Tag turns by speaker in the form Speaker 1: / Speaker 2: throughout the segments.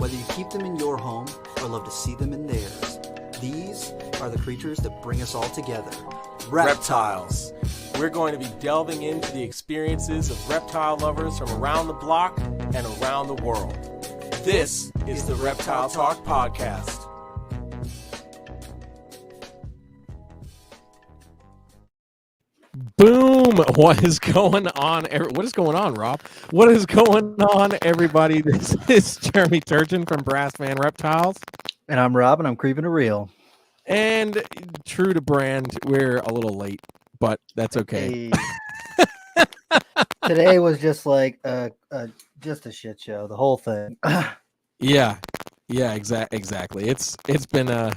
Speaker 1: Whether you keep them in your home or love to see them in theirs, these are the creatures that bring us all together.
Speaker 2: Reptiles. We're going to be delving into the experiences of reptile lovers from around the block and around the world. This is the Reptile Talk Podcast.
Speaker 3: Boom! What is going on? What is going on, Rob? What is going on, everybody? This is Jeremy Turgeon from Brassman Reptiles.
Speaker 4: And I'm Rob, and I'm creeping a reel.
Speaker 3: And true to brand, we're a little late, but that's okay.
Speaker 4: Hey. Today was just like just a shit show, the whole thing.
Speaker 3: Yeah, exactly. It's been a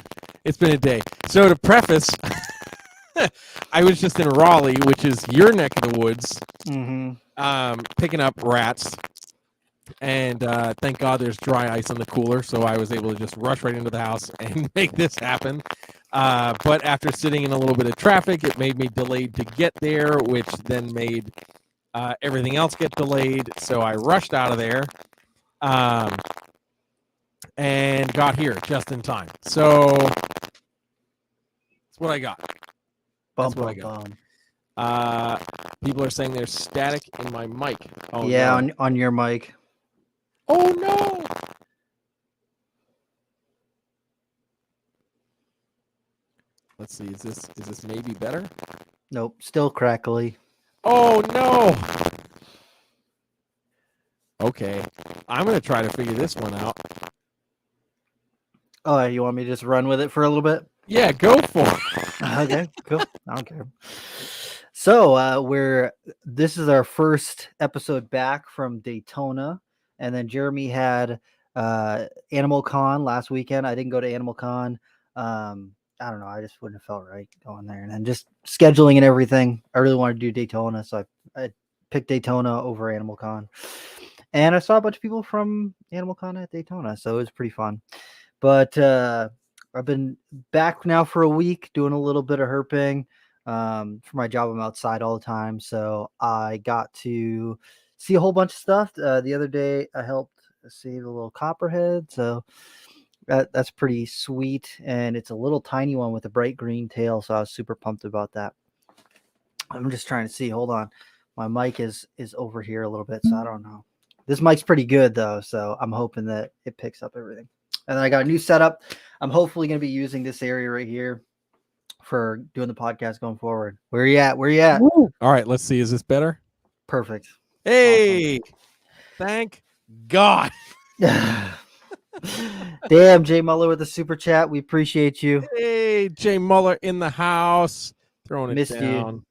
Speaker 3: day. So to preface, I was just in Raleigh, which is your neck of the woods, picking up rats. And thank God there's dry ice in the cooler, so I was able to just rush right into the house and make this happen. But after sitting in a little bit of traffic, it made me delayed to get there, which then made everything else get delayed. So I rushed out of there and got here just in time. So that's what I got. That's what I got. People are saying there's static in my mic. Oh,
Speaker 4: yeah,
Speaker 3: no.
Speaker 4: on your mic.
Speaker 3: Oh no! Let's see. Is this maybe better?
Speaker 4: Nope, still crackly.
Speaker 3: Oh no! Okay, I'm gonna try to figure this one out.
Speaker 4: Oh, you want me to just run with it for a little bit?
Speaker 3: Yeah, go for it.
Speaker 4: Okay, cool. I don't care. So this is our first episode back from Daytona, and then Jeremy had AnimalCon last weekend. I didn't go to AnimalCon. I don't know. I just wouldn't have felt right going there, and then just scheduling and everything. I really wanted to do Daytona, so I picked Daytona over AnimalCon, and I saw a bunch of people from AnimalCon at Daytona, so it was pretty fun. But I've been back now for a week doing a little bit of herping. For my job, I'm outside all the time, so I got to see a whole bunch of stuff. The other day, I helped save a little copperhead, so that's pretty sweet. And it's a little tiny one with a bright green tail, so I was super pumped about that. I'm just trying to see. Hold on, my mic is over here a little bit, so I don't know. This mic's pretty good though, so I'm hoping that it picks up everything. And then I got a new setup. I'm hopefully going to be using this area right here for doing the podcast going forward. Where you at?
Speaker 3: Woo. All right, let's see. Is this better?
Speaker 4: Perfect.
Speaker 3: Hey, awesome. Thank God.
Speaker 4: Damn, Jay Muller with the super chat. We appreciate you.
Speaker 3: Hey, Jay Muller in the house. Throwing it
Speaker 4: Missed
Speaker 3: down.
Speaker 4: You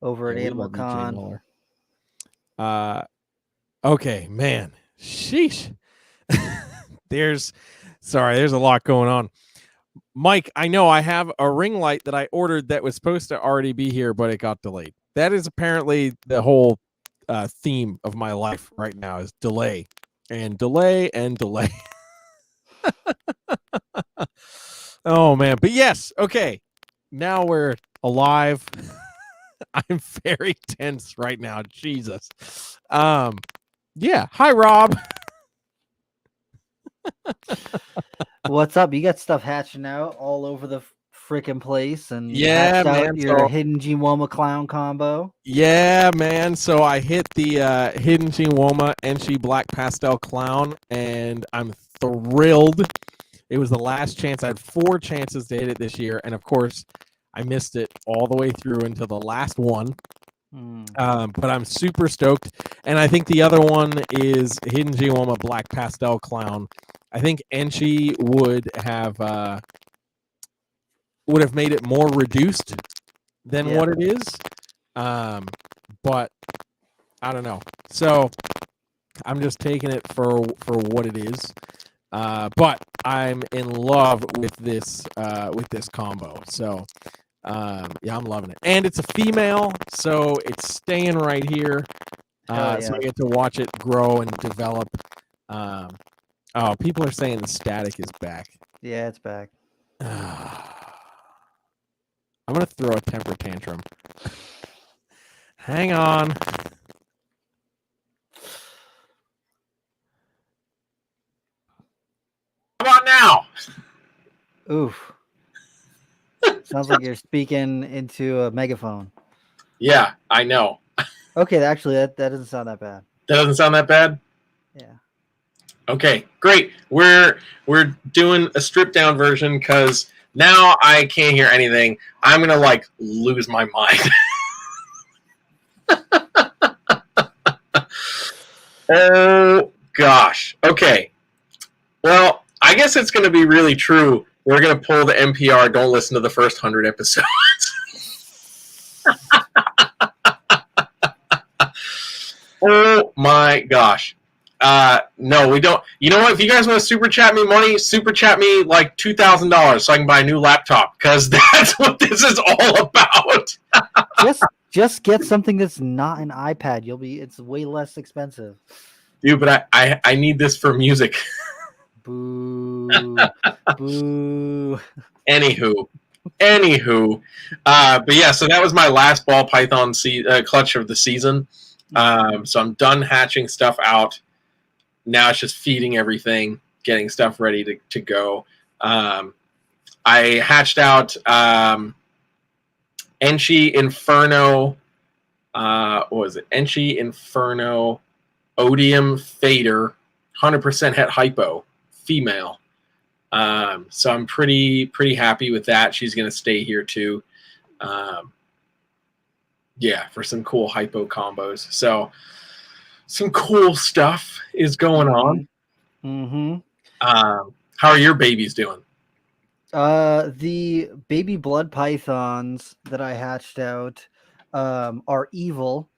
Speaker 4: over at AnimalCon.
Speaker 3: Okay, man. Sheesh. There's a lot going on. Mike, I know I have a ring light that I ordered that was supposed to already be here, but it got delayed. That is apparently the whole theme of my life right now is delay and delay and delay. Oh, man. But yes, okay. Now we're alive. I'm very tense right now. Jesus. Yeah. Hi, Rob.
Speaker 4: What's up? You got stuff hatching out all over the freaking place, and
Speaker 3: yeah, man.
Speaker 4: Out your hidden Chihuahua clown combo.
Speaker 3: Yeah, man. So I hit the hidden Chihuahua Enchi black pastel clown, and I'm thrilled. It was the last chance. I had 4 chances to hit it this year, and of course, I missed it all the way through until the last one. But I'm super stoked, and I think the other one is hidden Chihuahua black pastel clown. I think Enchi would have made it more reduced than what it is, but I don't know. So I'm just taking it for what it is. But I'm in love with this combo. So yeah, I'm loving it, and it's a female, so it's staying right here. So I get to watch it grow and develop. Oh, people are saying the static is back.
Speaker 4: Yeah, it's back.
Speaker 3: I'm going to throw a temper tantrum. Hang on.
Speaker 4: Oof. Sounds like you're speaking into a megaphone.
Speaker 2: Yeah, I know.
Speaker 4: Okay, actually, that doesn't sound that bad.
Speaker 2: That doesn't sound that bad?
Speaker 4: Yeah.
Speaker 2: Okay, great. We're doing a stripped down version because now I can't hear anything. I'm gonna like lose my mind. Oh gosh. Okay. Well, I guess it's gonna be really true. We're gonna pull the NPR. Don't listen to the first 100 episodes. Oh my gosh. No, we don't. You know what? If you guys want to super chat me money, super chat me like $2,000 so I can buy a new laptop because that's what this is all about.
Speaker 4: just get something that's not an iPad. It's way less expensive.
Speaker 2: Dude, but I need this for music.
Speaker 4: Boo. Boo.
Speaker 2: Anywho. But yeah, so that was my last ball python clutch of the season. So I'm done hatching stuff out. Now it's just feeding everything, getting stuff ready to go. I hatched out Enchi Inferno. What was it? Enchi Inferno Odium Fader, 100% het hypo, female. So I'm pretty happy with that. She's going to stay here too. Yeah, for some cool hypo combos. So some cool stuff is going on.
Speaker 4: Mm-hmm.
Speaker 2: How are your babies doing?
Speaker 4: The baby blood pythons that I hatched out are evil,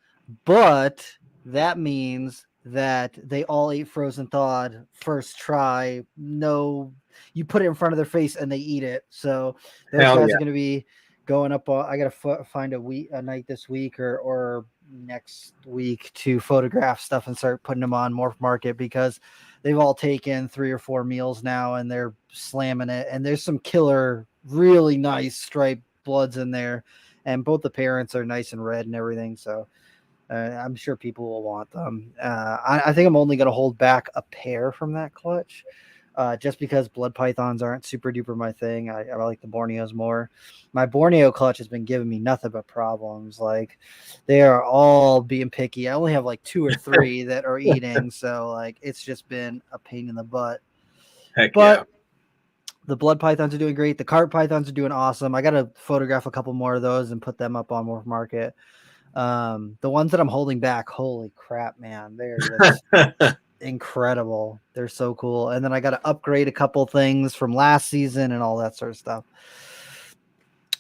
Speaker 4: but that means that they all ate frozen thawed first try. No, you put it in front of their face and they eat it. So those guys are going to be going up. I got to find a night this week or next week to photograph stuff and start putting them on Morph Market because they've all taken 3 or 4 meals now and they're slamming it. And there's some killer, really nice striped bloods in there. And both the parents are nice and red and everything. So I'm sure people will want them. I think I'm only going to hold back a pair from that clutch just because blood pythons aren't super duper my thing. I like the Borneos more. My Borneo clutch has been giving me nothing but problems. Like they are all being picky. I only have like 2 or 3 that are eating. So like it's just been a pain in the butt. But the blood pythons are doing great. The carp pythons are doing awesome. I got to photograph a couple more of those and put them up on Morph Market. The ones that I'm holding back, holy crap, man, they're just incredible. They're so cool. And then I got to upgrade a couple things from last season and all that sort of stuff.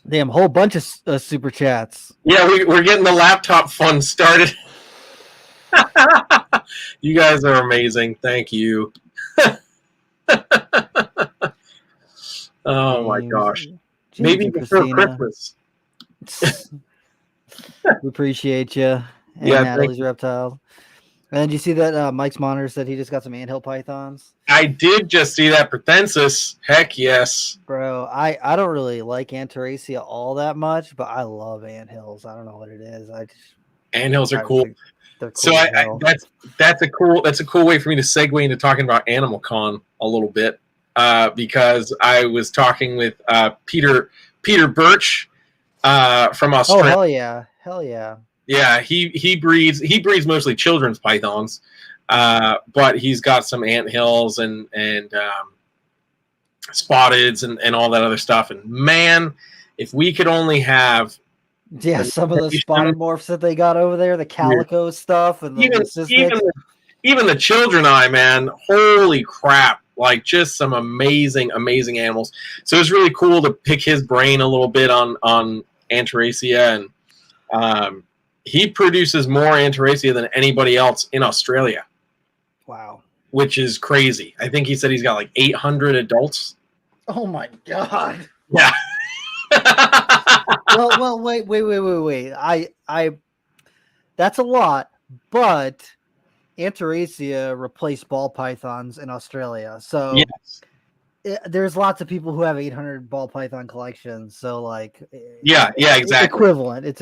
Speaker 4: Damn, whole bunch of super chats.
Speaker 2: Yeah, we're getting the laptop fund started. You guys are amazing. Thank you. Oh my gosh. Maybe before Christmas.
Speaker 4: We appreciate you. And Natalie's Reptile. And then did you see that Mike's Monitor said he just got some anthill pythons?
Speaker 2: I did just see that Pratensis. Heck yes.
Speaker 4: Bro, I don't really like Anteracia all that much, but I love anthills. I don't know what it is.
Speaker 2: Anthills are cool.
Speaker 4: They're cool.
Speaker 2: So that's a cool way for me to segue into talking about AnimalCon a little bit. Because I was talking with Peter Birch from Australia.
Speaker 4: Oh hell yeah! Yeah,
Speaker 2: he breeds mostly children's pythons, but he's got some anthills and spotteds and all that other stuff. And man, if we could only have
Speaker 4: some of those spotted morphs that they got over there, the calico stuff, and
Speaker 2: even the children eye, man, holy crap. Like just some amazing animals. So it's really cool to pick his brain a little bit on Anteracia, and he produces more Anteracia than anybody else in Australia.
Speaker 4: Wow,
Speaker 2: which is crazy. I think he said he's got like 800 adults.
Speaker 4: Oh my god.
Speaker 2: Yeah.
Speaker 4: well, wait. I that's a lot, but Anteracia replaced ball pythons in Australia, so
Speaker 2: yes.
Speaker 4: There's lots of people who have 800 ball python collections. So like,
Speaker 2: exactly.
Speaker 4: It's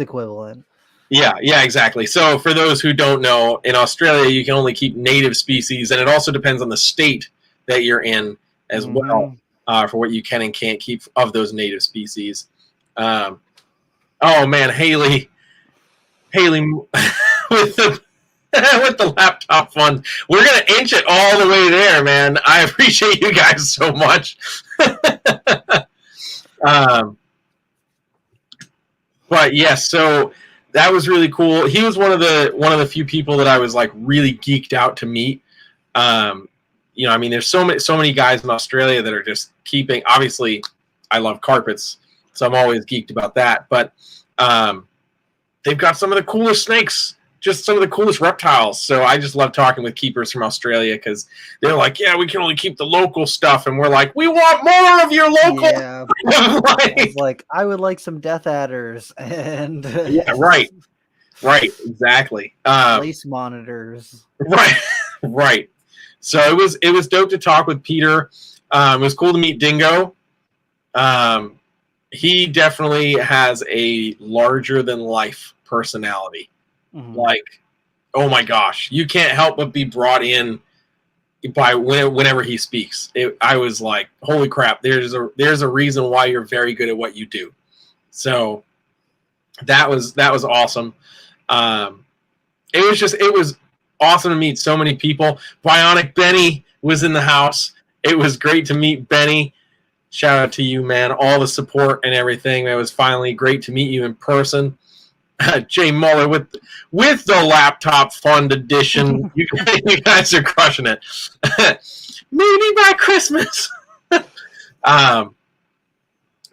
Speaker 4: equivalent.
Speaker 2: Yeah, exactly. So for those who don't know, in Australia you can only keep native species, and it also depends on the state that you're in as well. for what you can and can't keep of those native species. Oh man, Haley with the with the laptop fund. We're gonna inch it all the way there, man. I appreciate you guys so much. But yes, so that was really cool. He was one of the few people that I was like really geeked out to meet. You know, I mean, there's so many guys in Australia that are just keeping. Obviously, I love carpets, so I'm always geeked about that. But they've got some of the coolest snakes, just some of the coolest reptiles. So I just love talking with keepers from Australia because they're like, yeah, we can only keep the local stuff. And we're like, we want more of your local.
Speaker 4: Yeah. I would like some death adders and
Speaker 2: yeah, right, exactly.
Speaker 4: Place monitors.
Speaker 2: Right. So it was dope to talk with Peter. It was cool to meet Dingo. He definitely has a larger than life personality. Mm-hmm. Like, oh my gosh, you can't help but be brought in by whenever he speaks. I was like, holy crap, there's a reason why you're very good at what you do. So that was awesome. It was awesome to meet so many people. Bionic Benny was in the house. It was great to meet Benny. Shout out to you, man. All the support and everything. It was finally great to meet you in person. Jay Muller with the laptop fund edition. You guys are crushing it. Maybe by Christmas. But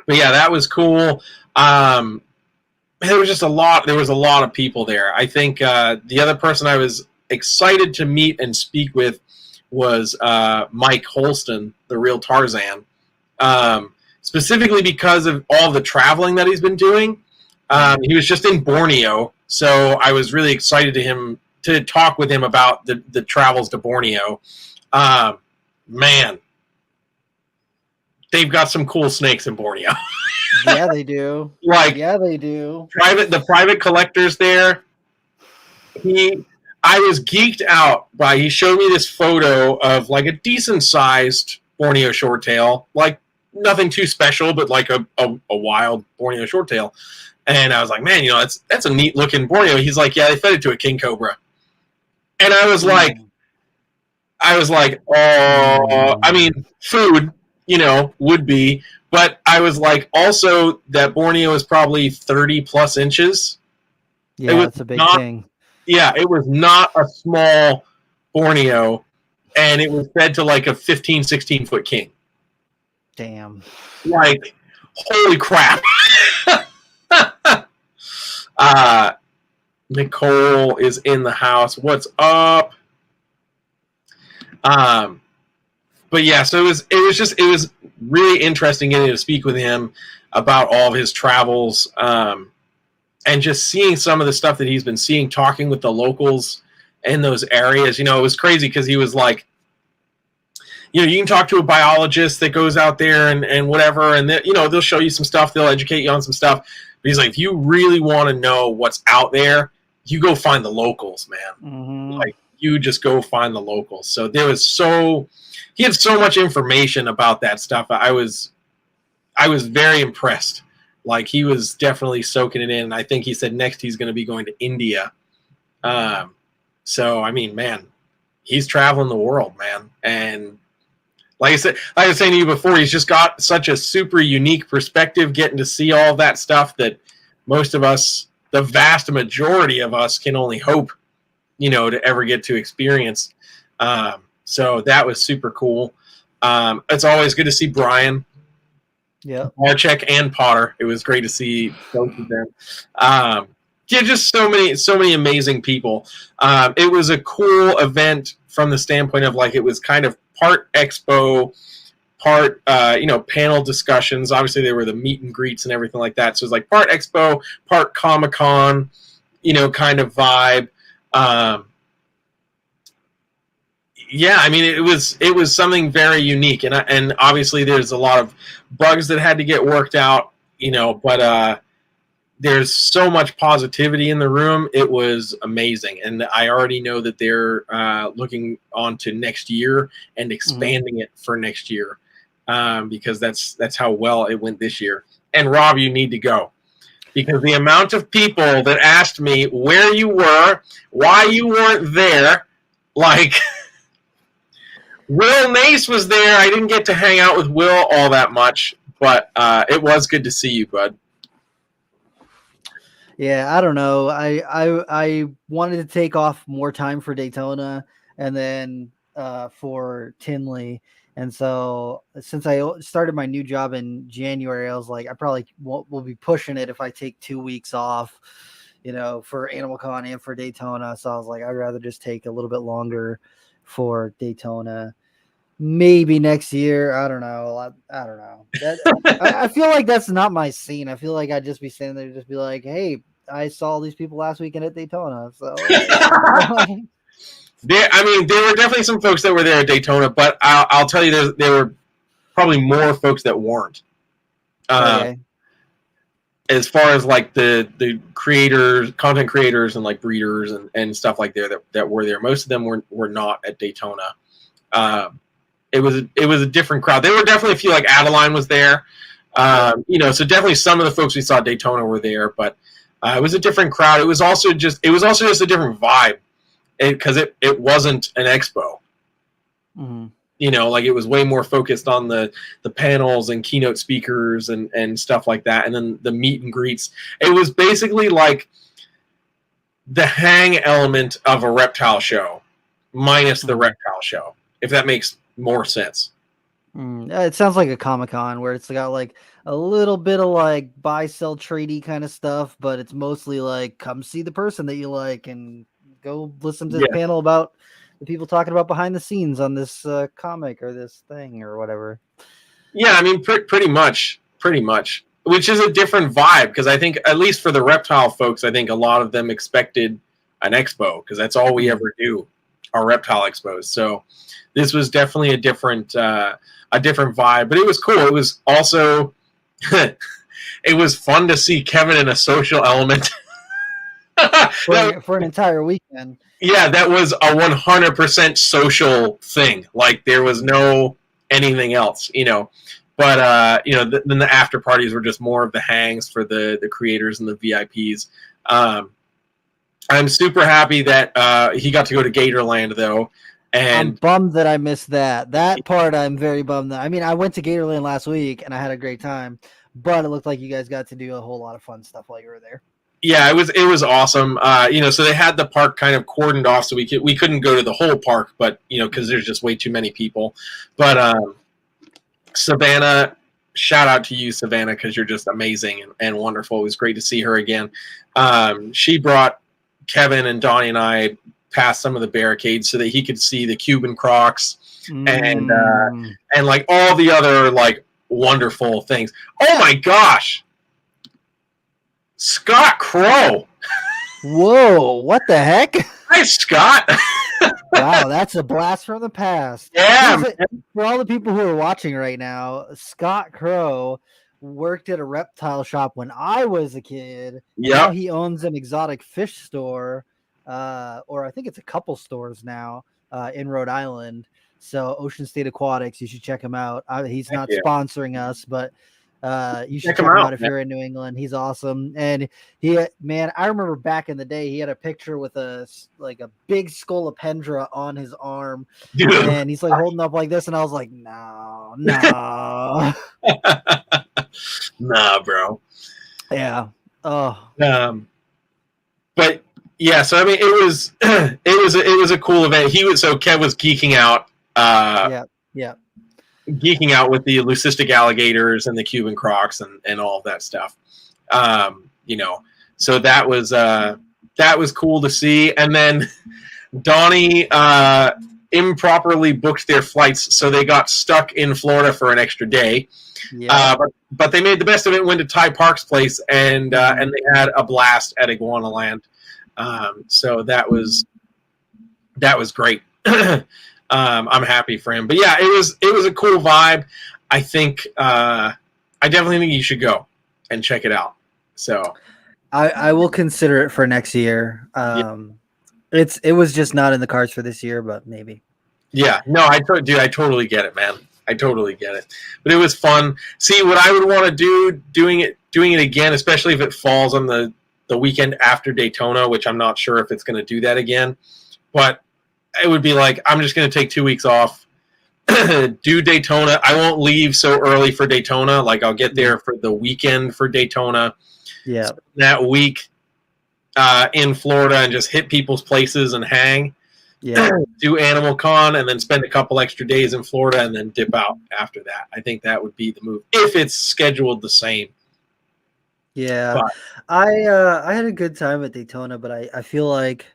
Speaker 2: yeah, that was cool. There was a lot of people there. I think the other person I was excited to meet and speak with was Mike Holston, the real Tarzan. Specifically because of all the traveling that he's been doing. He was just in Borneo, so I was really excited to talk with him about the travels to Borneo. Man, they've got some cool snakes in Borneo.
Speaker 4: Yeah, they do. They do.
Speaker 2: The private collectors there. I was geeked out by. He showed me this photo of like a decent sized Borneo shorttail, like nothing too special, but like a wild Borneo shorttail. And I was like, man, you know, that's a neat looking Borneo. He's like, yeah, they fed it to a king cobra. And I was like, oh, I mean, food, you know, would be, but I was like, also that Borneo is probably 30 plus inches.
Speaker 4: Yeah, it's a big thing.
Speaker 2: Yeah, it was not a small Borneo, and it was fed to like a 15, 16 foot king.
Speaker 4: Damn.
Speaker 2: Like, holy crap. Nicole is in the house. What's up? But yeah, so it was really interesting getting to speak with him about all of his travels, and just seeing some of the stuff that he's been seeing, talking with the locals in those areas. You know, it was crazy because he was like, you know, you can talk to a biologist that goes out there and whatever, and you know, they'll show you some stuff, they'll educate you on some stuff. But he's like, if you really want to know what's out there, you go find the locals, man. Mm-hmm. Like, you just go find the locals. So he had so much information about that stuff. I was very impressed. Like, he was definitely soaking it in. I think he said next he's going to be going to India. So I mean, man, he's traveling the world, man. And like I was saying to you before, he's just got such a super unique perspective, getting to see all that stuff that most of us, the vast majority of us, can only hope, you know, to ever get to experience. So that was super cool. It's always good to see Brian.
Speaker 4: Yeah.
Speaker 2: Marchek and Potter. It was great to see both of them. Yeah, just so many amazing people. It was a cool event from the standpoint of, like, it was kind of part expo, part panel discussions. Obviously, there were the meet and greets and everything like that. So it was like part expo, part Comic-Con, you know, kind of vibe. Yeah, I mean, it was something very unique, and obviously there's a lot of bugs that had to get worked out, you know, but there's so much positivity in the room. It was amazing, and I already know that they're looking on to next year and expanding it for next year. because that's how well it went this year. And Rob, you need to go. Because the amount of people that asked me where you were, why you weren't there, like Will Nace was there. I didn't get to hang out with Will all that much, but it was good to see you, bud.
Speaker 4: Yeah, I don't know. I wanted to take off more time for Daytona and then for Tinley. And so since I started my new job in January, I was like, I probably will be pushing it if I take 2 weeks off, for AnimalCon and for Daytona. So I was like, I'd rather just take a little bit longer for Daytona. Maybe next year. I don't know. I don't know. I feel like that's not my scene. I feel like I'd just be standing there, just be like, hey, I saw these people last weekend at Daytona. So
Speaker 2: there were definitely some folks that were there at Daytona, but I'll tell you, there were probably more folks that weren't.
Speaker 4: Okay.
Speaker 2: As far as like the creators, content creators, and like breeders and stuff like that were there. Most of them were not at Daytona. It was a different crowd. There were definitely a few, like Adeline was there. So definitely some of the folks we saw at Daytona were there, but it was a different crowd. It was also just a different vibe, because it wasn't an expo.
Speaker 4: Mm-hmm.
Speaker 2: Like it was way more focused on the panels and keynote speakers and stuff like that, and then the meet and greets. It was basically like the hang element of a reptile show, minus the reptile show, if that makes more sense.
Speaker 4: It sounds like a Comic-Con where it's got like a little bit of like buy, sell, tradey kind of stuff, but it's mostly like come see the person that you like and go listen to the panel about the people talking about behind the scenes on this comic or this thing or whatever.
Speaker 2: Yeah, I mean, pretty much, which is a different vibe, because I think, at least for the reptile folks, I think a lot of them expected an expo, because that's all we ever do, our reptile expos. So this was definitely a different vibe, but it was cool. It was also, it was fun to see Kevin in a social element.
Speaker 4: for an entire weekend.
Speaker 2: Yeah, that was a 100% social thing. Like there was no anything else, But then the after parties were just more of the hangs for the creators and the VIPs. I'm super happy that he got to go to Gatorland though. And
Speaker 4: I'm bummed that I missed that. That part I'm very bummed that. I mean, I went to Gatorland last week and I had a great time, but it looked like you guys got to do a whole lot of fun stuff while you were there.
Speaker 2: Yeah, it was awesome. So they had the park kind of cordoned off, so we couldn't go to the whole park, but because there's just way too many people. But Savannah, shout out to you, Savannah, because you're just amazing and wonderful. It was great to see her again. She brought Kevin and Donnie and I past some of the barricades so that he could see the Cuban crocs and like all the other like wonderful things. Oh my gosh, Scott Crow!
Speaker 4: Whoa, what the heck?
Speaker 2: Hi, Scott.
Speaker 4: Wow, that's a blast from the past.
Speaker 2: Yeah.
Speaker 4: For all the people who are watching right now, Scott Crow worked at a reptile shop when I was a kid.
Speaker 2: Yeah.
Speaker 4: Now he owns an exotic fish store, or I think it's a couple stores now in Rhode Island. So Ocean State Aquatics, you should check him out. He's not sponsoring us, but you should check him out if you're in New England. He's awesome. And I remember back in the day, he had a picture with a big scolopendra on his arm. Dude. And he's like holding up like this. And I was like, no. Nah,
Speaker 2: bro.
Speaker 4: Yeah. Oh.
Speaker 2: But yeah, so I mean, it was a cool event. Kev was geeking out.
Speaker 4: Yeah.
Speaker 2: Geeking out with the leucistic alligators and the Cuban crocs and all of that stuff. So that was cool to see. And then Donnie improperly booked their flights, so they got stuck in Florida for an extra day. Yeah. But they made the best of it, went to Ty Park's place, and they had a blast at Iguanaland. So that was great. I'm happy for him. But yeah, it was a cool vibe. I think I definitely think you should go and check it out. So
Speaker 4: I will consider it for next year. It was just not in the cards for this year, but maybe.
Speaker 2: Yeah, no, I totally get it, man.
Speaker 5: I totally get it. But it was fun. See, what I would want to do, doing it again, especially if it falls on the weekend after Daytona, which I'm not sure if it's going to do that again. But it would be like, I'm just going to take 2 weeks off, do Daytona. I won't leave so early for Daytona. Like, I'll get there for the weekend for Daytona.
Speaker 4: Yeah.
Speaker 5: That week in Florida and just hit people's places and hang.
Speaker 4: Yeah.
Speaker 5: Do AnimalCon and then spend a couple extra days in Florida and then dip out after that. I think that would be the move if it's scheduled the same.
Speaker 4: Yeah.
Speaker 5: But
Speaker 4: I had a good time at Daytona, but I feel like,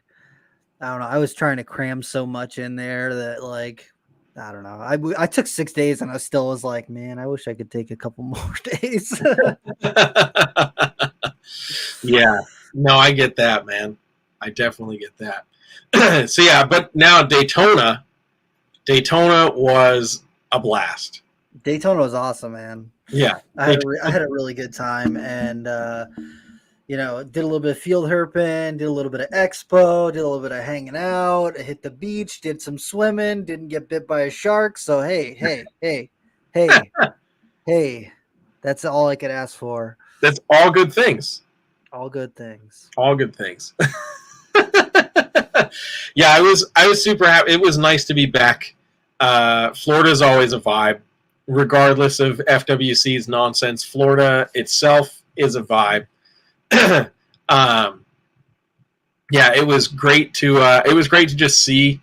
Speaker 4: I don't know, I was trying to cram so much in there that, like, I don't know. I took 6 days and I still was like, man, I wish I could take a couple more days.
Speaker 5: yeah. No, I get that, man. I definitely get that. So yeah, but now Daytona was a blast.
Speaker 4: Daytona was awesome, man.
Speaker 5: Yeah,
Speaker 4: I had a really good time, and did a little bit of field herping, did a little bit of Expo, did a little bit of hanging out, hit the beach, did some swimming, didn't get bit by a shark. So hey, that's all I could ask for.
Speaker 5: That's all good things.
Speaker 4: All good things.
Speaker 5: All good things. Yeah, I was super happy. It was nice to be back. Florida's always a vibe, regardless of FWC's nonsense. Florida itself is a vibe. Yeah, it was great to just see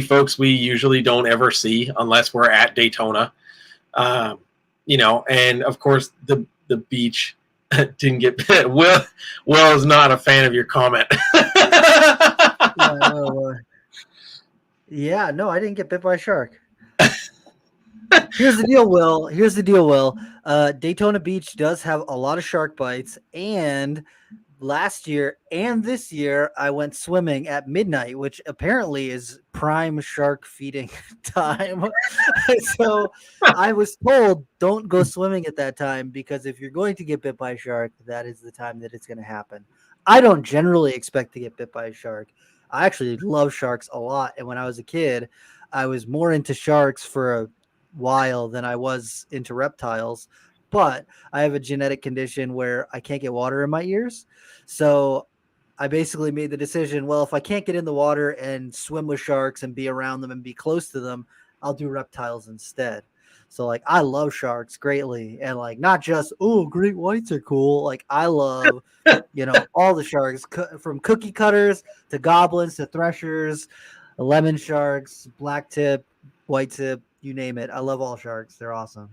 Speaker 5: folks we usually don't ever see unless we're at Daytona. And of course the beach didn't get bit. Will is not a fan of your comment.
Speaker 4: Yeah, no, I didn't get bit by a shark. Here's the deal, Will. Daytona Beach does have a lot of shark bites, and last year and this year I went swimming at midnight, which apparently is prime shark feeding time. So I was told, don't go swimming at that time, because if you're going to get bit by a shark, that is the time that it's going to happen. I don't generally expect to get bit by a shark. I actually love sharks a lot, and when I was a kid, I was more into sharks for a while than I was into reptiles. But I have a genetic condition where I can't get water in my ears. So I basically made the decision, well, if I can't get in the water and swim with sharks and be around them and be close to them, I'll do reptiles instead. So, like, I love sharks greatly. And, like, not just, oh, great whites are cool. Like, I love, all the sharks, from cookie cutters to goblins to threshers, lemon sharks, black tip, white tip, you name it. I love all sharks. They're awesome.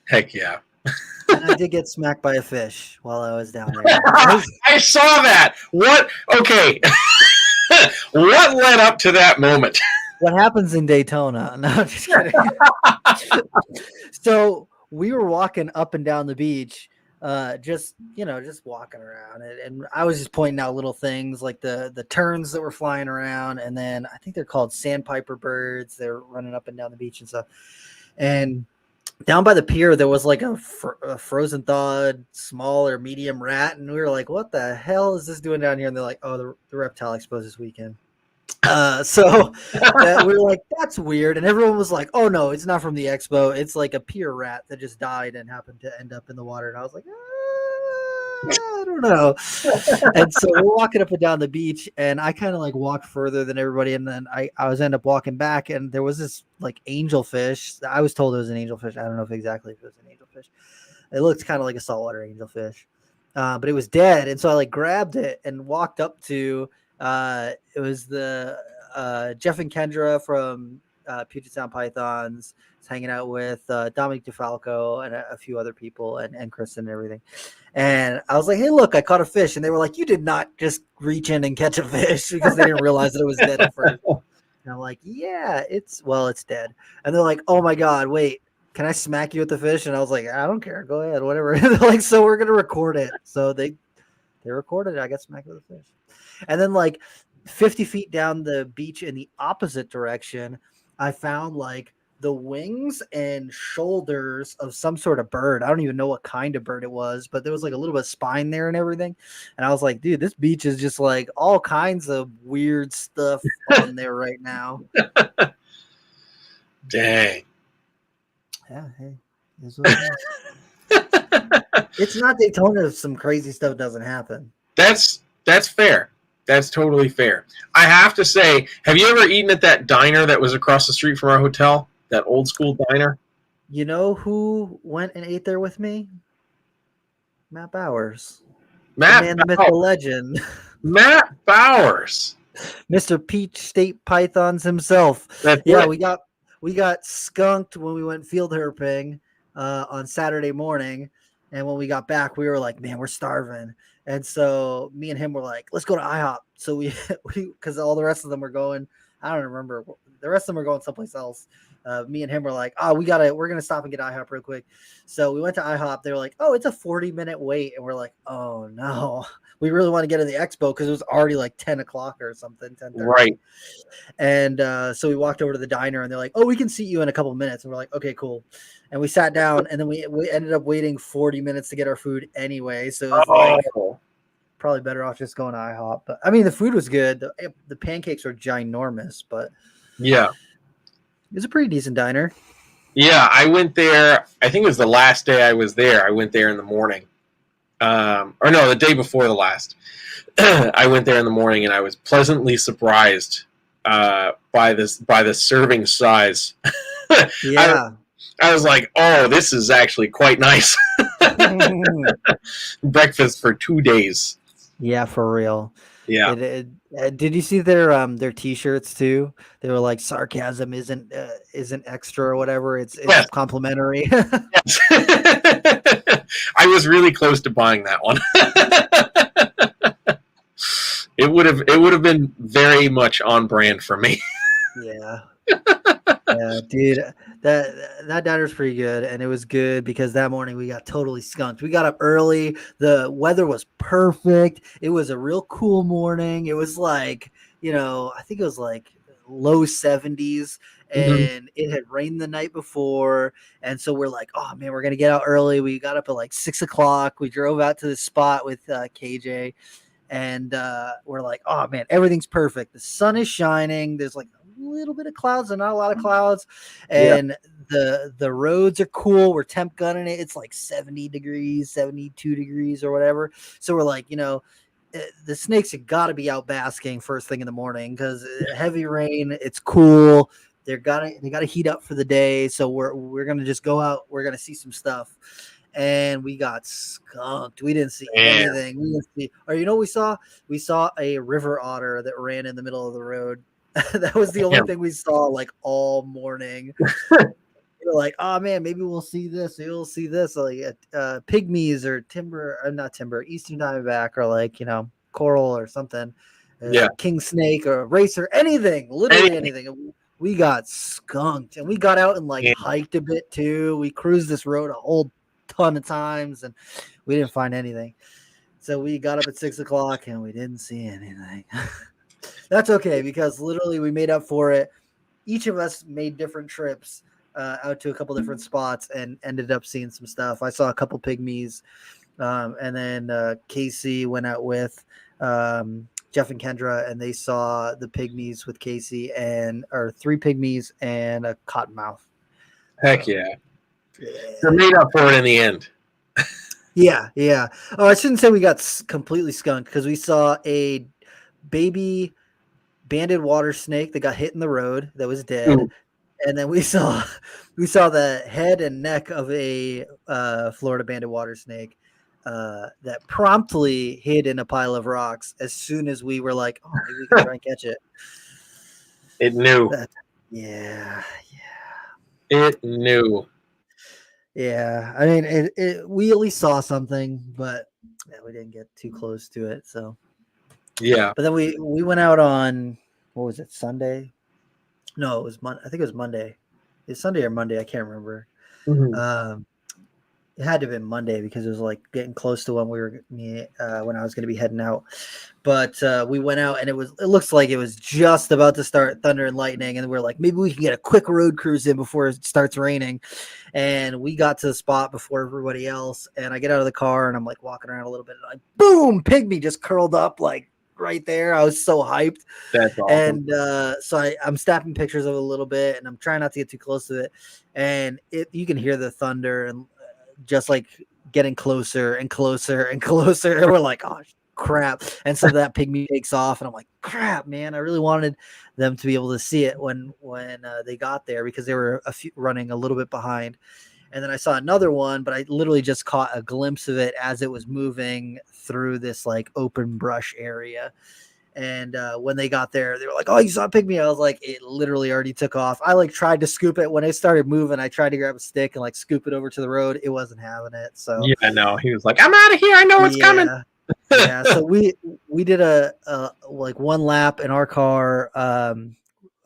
Speaker 5: Heck yeah.
Speaker 4: And I did get smacked by a fish while I was down there.
Speaker 5: I saw that. What? Okay. What led up to that moment?
Speaker 4: What happens in Daytona? No, I'm just kidding. So we were walking up and down the beach, just walking around, and I was just pointing out little things like the terns that were flying around, and then I think they're called sandpiper birds. They're running up and down the beach and stuff. And down by the pier, there was like a frozen thawed small or medium rat, and we were like, "What the hell is this doing down here?" And they're like, "Oh, the Reptile Expo this weekend." So we were like, "That's weird," and everyone was like, "Oh no, it's not from the expo. It's like a pier rat that just died and happened to end up in the water." And I was like, I don't know. And so we're walking up and down the beach, and I kind of like walked further than everybody, and then I end up walking back, and there was this like angelfish. I was told it was an angelfish. I don't know if exactly if it was an angelfish. It looked kind of like a saltwater angelfish, but it was dead. And so I like grabbed it and walked up to. It was the Jeff and Kendra from Puget Sound Pythons. Was hanging out with Dominic DeFalco and a few other people, and Kristen and everything. And I was like, "Hey, look, I caught a fish." And they were like, "You did not just reach in and catch a fish," because they didn't realize that it was dead at first. And I'm like, "Yeah, it's dead." And they're like, "Oh my God, wait, can I smack you with the fish?" And I was like, "I don't care, go ahead, whatever." And they're like, "So we're gonna record it." So they recorded it. I got smacked with a fish. And then like 50 feet down the beach in the opposite direction, I found like the wings and shoulders of some sort of bird. I don't even know what kind of bird it was, but there was like a little bit of spine there and everything. And I was like, dude, this beach is just like all kinds of weird stuff on there right now.
Speaker 5: Dang.
Speaker 4: Yeah, hey, it's what it is. It's not Daytona if some crazy stuff doesn't happen.
Speaker 5: That's fair. That's totally fair. I have to say, have you ever eaten at that diner that was across the street from our hotel? That old school diner?
Speaker 4: You know who went and ate there with me? Matt Bowers. The man, the myth, the legend.
Speaker 5: Matt Bowers.
Speaker 4: Mr. Peach State Pythons himself.
Speaker 5: That's
Speaker 4: yeah,
Speaker 5: it.
Speaker 4: we got skunked when we went field herping on Saturday morning. And when we got back, we were like, man, we're starving. And so me and him were like, let's go to IHOP. So we because all the rest of them were going, I don't remember. The rest of them were going someplace else. Me and him were like, we're going to stop and get IHOP real quick. So we went to IHOP. They were like, oh, it's a 40-minute wait. And we're like, oh no, we really want to get in the Expo because it was already like 10 o'clock or something. 10:30.
Speaker 5: Right.
Speaker 4: And so we walked over to the diner and they're like, oh, we can seat you in a couple of minutes. And we're like, okay, cool. And we sat down and then we ended up waiting 40 minutes to get our food anyway. So it was like probably better off just going to IHOP. But I mean, the food was good. The pancakes were ginormous, but
Speaker 5: yeah.
Speaker 4: It was a pretty decent diner.
Speaker 5: Yeah, I went there. I think it was the last day I was there. I went there in the morning. Or no, the day before the last. I went there in the morning and I was pleasantly surprised by the serving size.
Speaker 4: Yeah.
Speaker 5: I was like, oh, this is actually quite nice. Breakfast for 2 days.
Speaker 4: Yeah, for real.
Speaker 5: Yeah.
Speaker 4: Did you see their T-shirts too? They were like, sarcasm isn't extra or whatever. It's
Speaker 5: yes.
Speaker 4: complimentary.
Speaker 5: Yes. I was really close to buying that one. It would have been very much on brand for me.
Speaker 4: Yeah. Yeah, dude, that diner's pretty good, and it was good because that morning we got totally skunked. We got up early. The weather was perfect. It was a real cool morning. It was like, I think it was like low 70s, and it had rained the night before, and so we're like, oh man, we're gonna get out early. We got up at like 6 o'clock. We drove out to the spot with KJ, and we're like, oh man, everything's perfect. The sun is shining. There's like little bit of clouds and not a lot of clouds, and the roads are cool. We're temp gunning it. It's like 70 degrees, 72 degrees or whatever. So we're like, the snakes have got to be out basking first thing in the morning because heavy rain. It's cool. They got to heat up for the day. So we're gonna just go out. We're gonna see some stuff. And we got skunked. We didn't see anything. We didn't see. Or what we saw? We saw a river otter that ran in the middle of the road. That was the only thing we saw like all morning. We're like, oh man, maybe we'll see this. Maybe we'll see this. Like pygmies or Eastern Diamondback or like coral or something. King snake or racer, anything, literally anything. We got skunked and we got out and like hiked a bit too. We cruised this road a whole ton of times and we didn't find anything. So we got up at 6 o'clock and we didn't see anything. That's okay because literally we made up for it. Each of us made different trips out to a couple different spots and ended up seeing some stuff. I saw a couple pygmies, and then Casey went out with Jeff and Kendra, and they saw the pygmies with Casey or 3 pygmies and a cottonmouth.
Speaker 5: Heck yeah. They're made up for it in the end.
Speaker 4: Yeah. Oh, I shouldn't say we got completely skunked because we saw a baby banded water snake that got hit in the road that was dead. Ooh. And then we saw the head and neck of a Florida banded water snake that promptly hid in a pile of rocks as soon as we were like, oh, maybe we can try and catch it.
Speaker 5: It knew.
Speaker 4: Yeah.
Speaker 5: It knew.
Speaker 4: Yeah. I mean, we at least saw something, but we didn't get too close to it. So
Speaker 5: yeah.
Speaker 4: But then we went out on, what was it, Sunday? No, it was Monday. I think it was Monday. It's Sunday or Monday. I can't remember. It had to have been Monday because it was like getting close to when when I was going to be heading out. But we went out and it looks like it was just about to start thunder and lightning. And we're like, maybe we can get a quick road cruise in before it starts raining. And we got to the spot before everybody else. And I get out of the car and I'm like walking around a little bit. And boom, pygmy just curled up like right there. I was so hyped.
Speaker 5: That's awesome.
Speaker 4: And so I'm snapping pictures of it a little bit, and I'm trying not to get too close to it. And you can hear the thunder and just like getting closer and closer and closer. And we're like, oh crap. And so that pygmy takes off, and I'm like, crap, man. I really wanted them to be able to see it when they got there, because they were running a little bit behind. And then I saw another one, but I literally just caught a glimpse of it as it was moving through this like open brush area. And when they got there, they were like, oh, you saw a pygmy? I was like, it literally already took off. I like tried to scoop it. When it started moving, I tried to grab a stick and like scoop it over to the road. It wasn't having it. So
Speaker 5: yeah, no, he was like, I'm out of here. I know what's coming.
Speaker 4: Yeah. So we did a like one lap in our car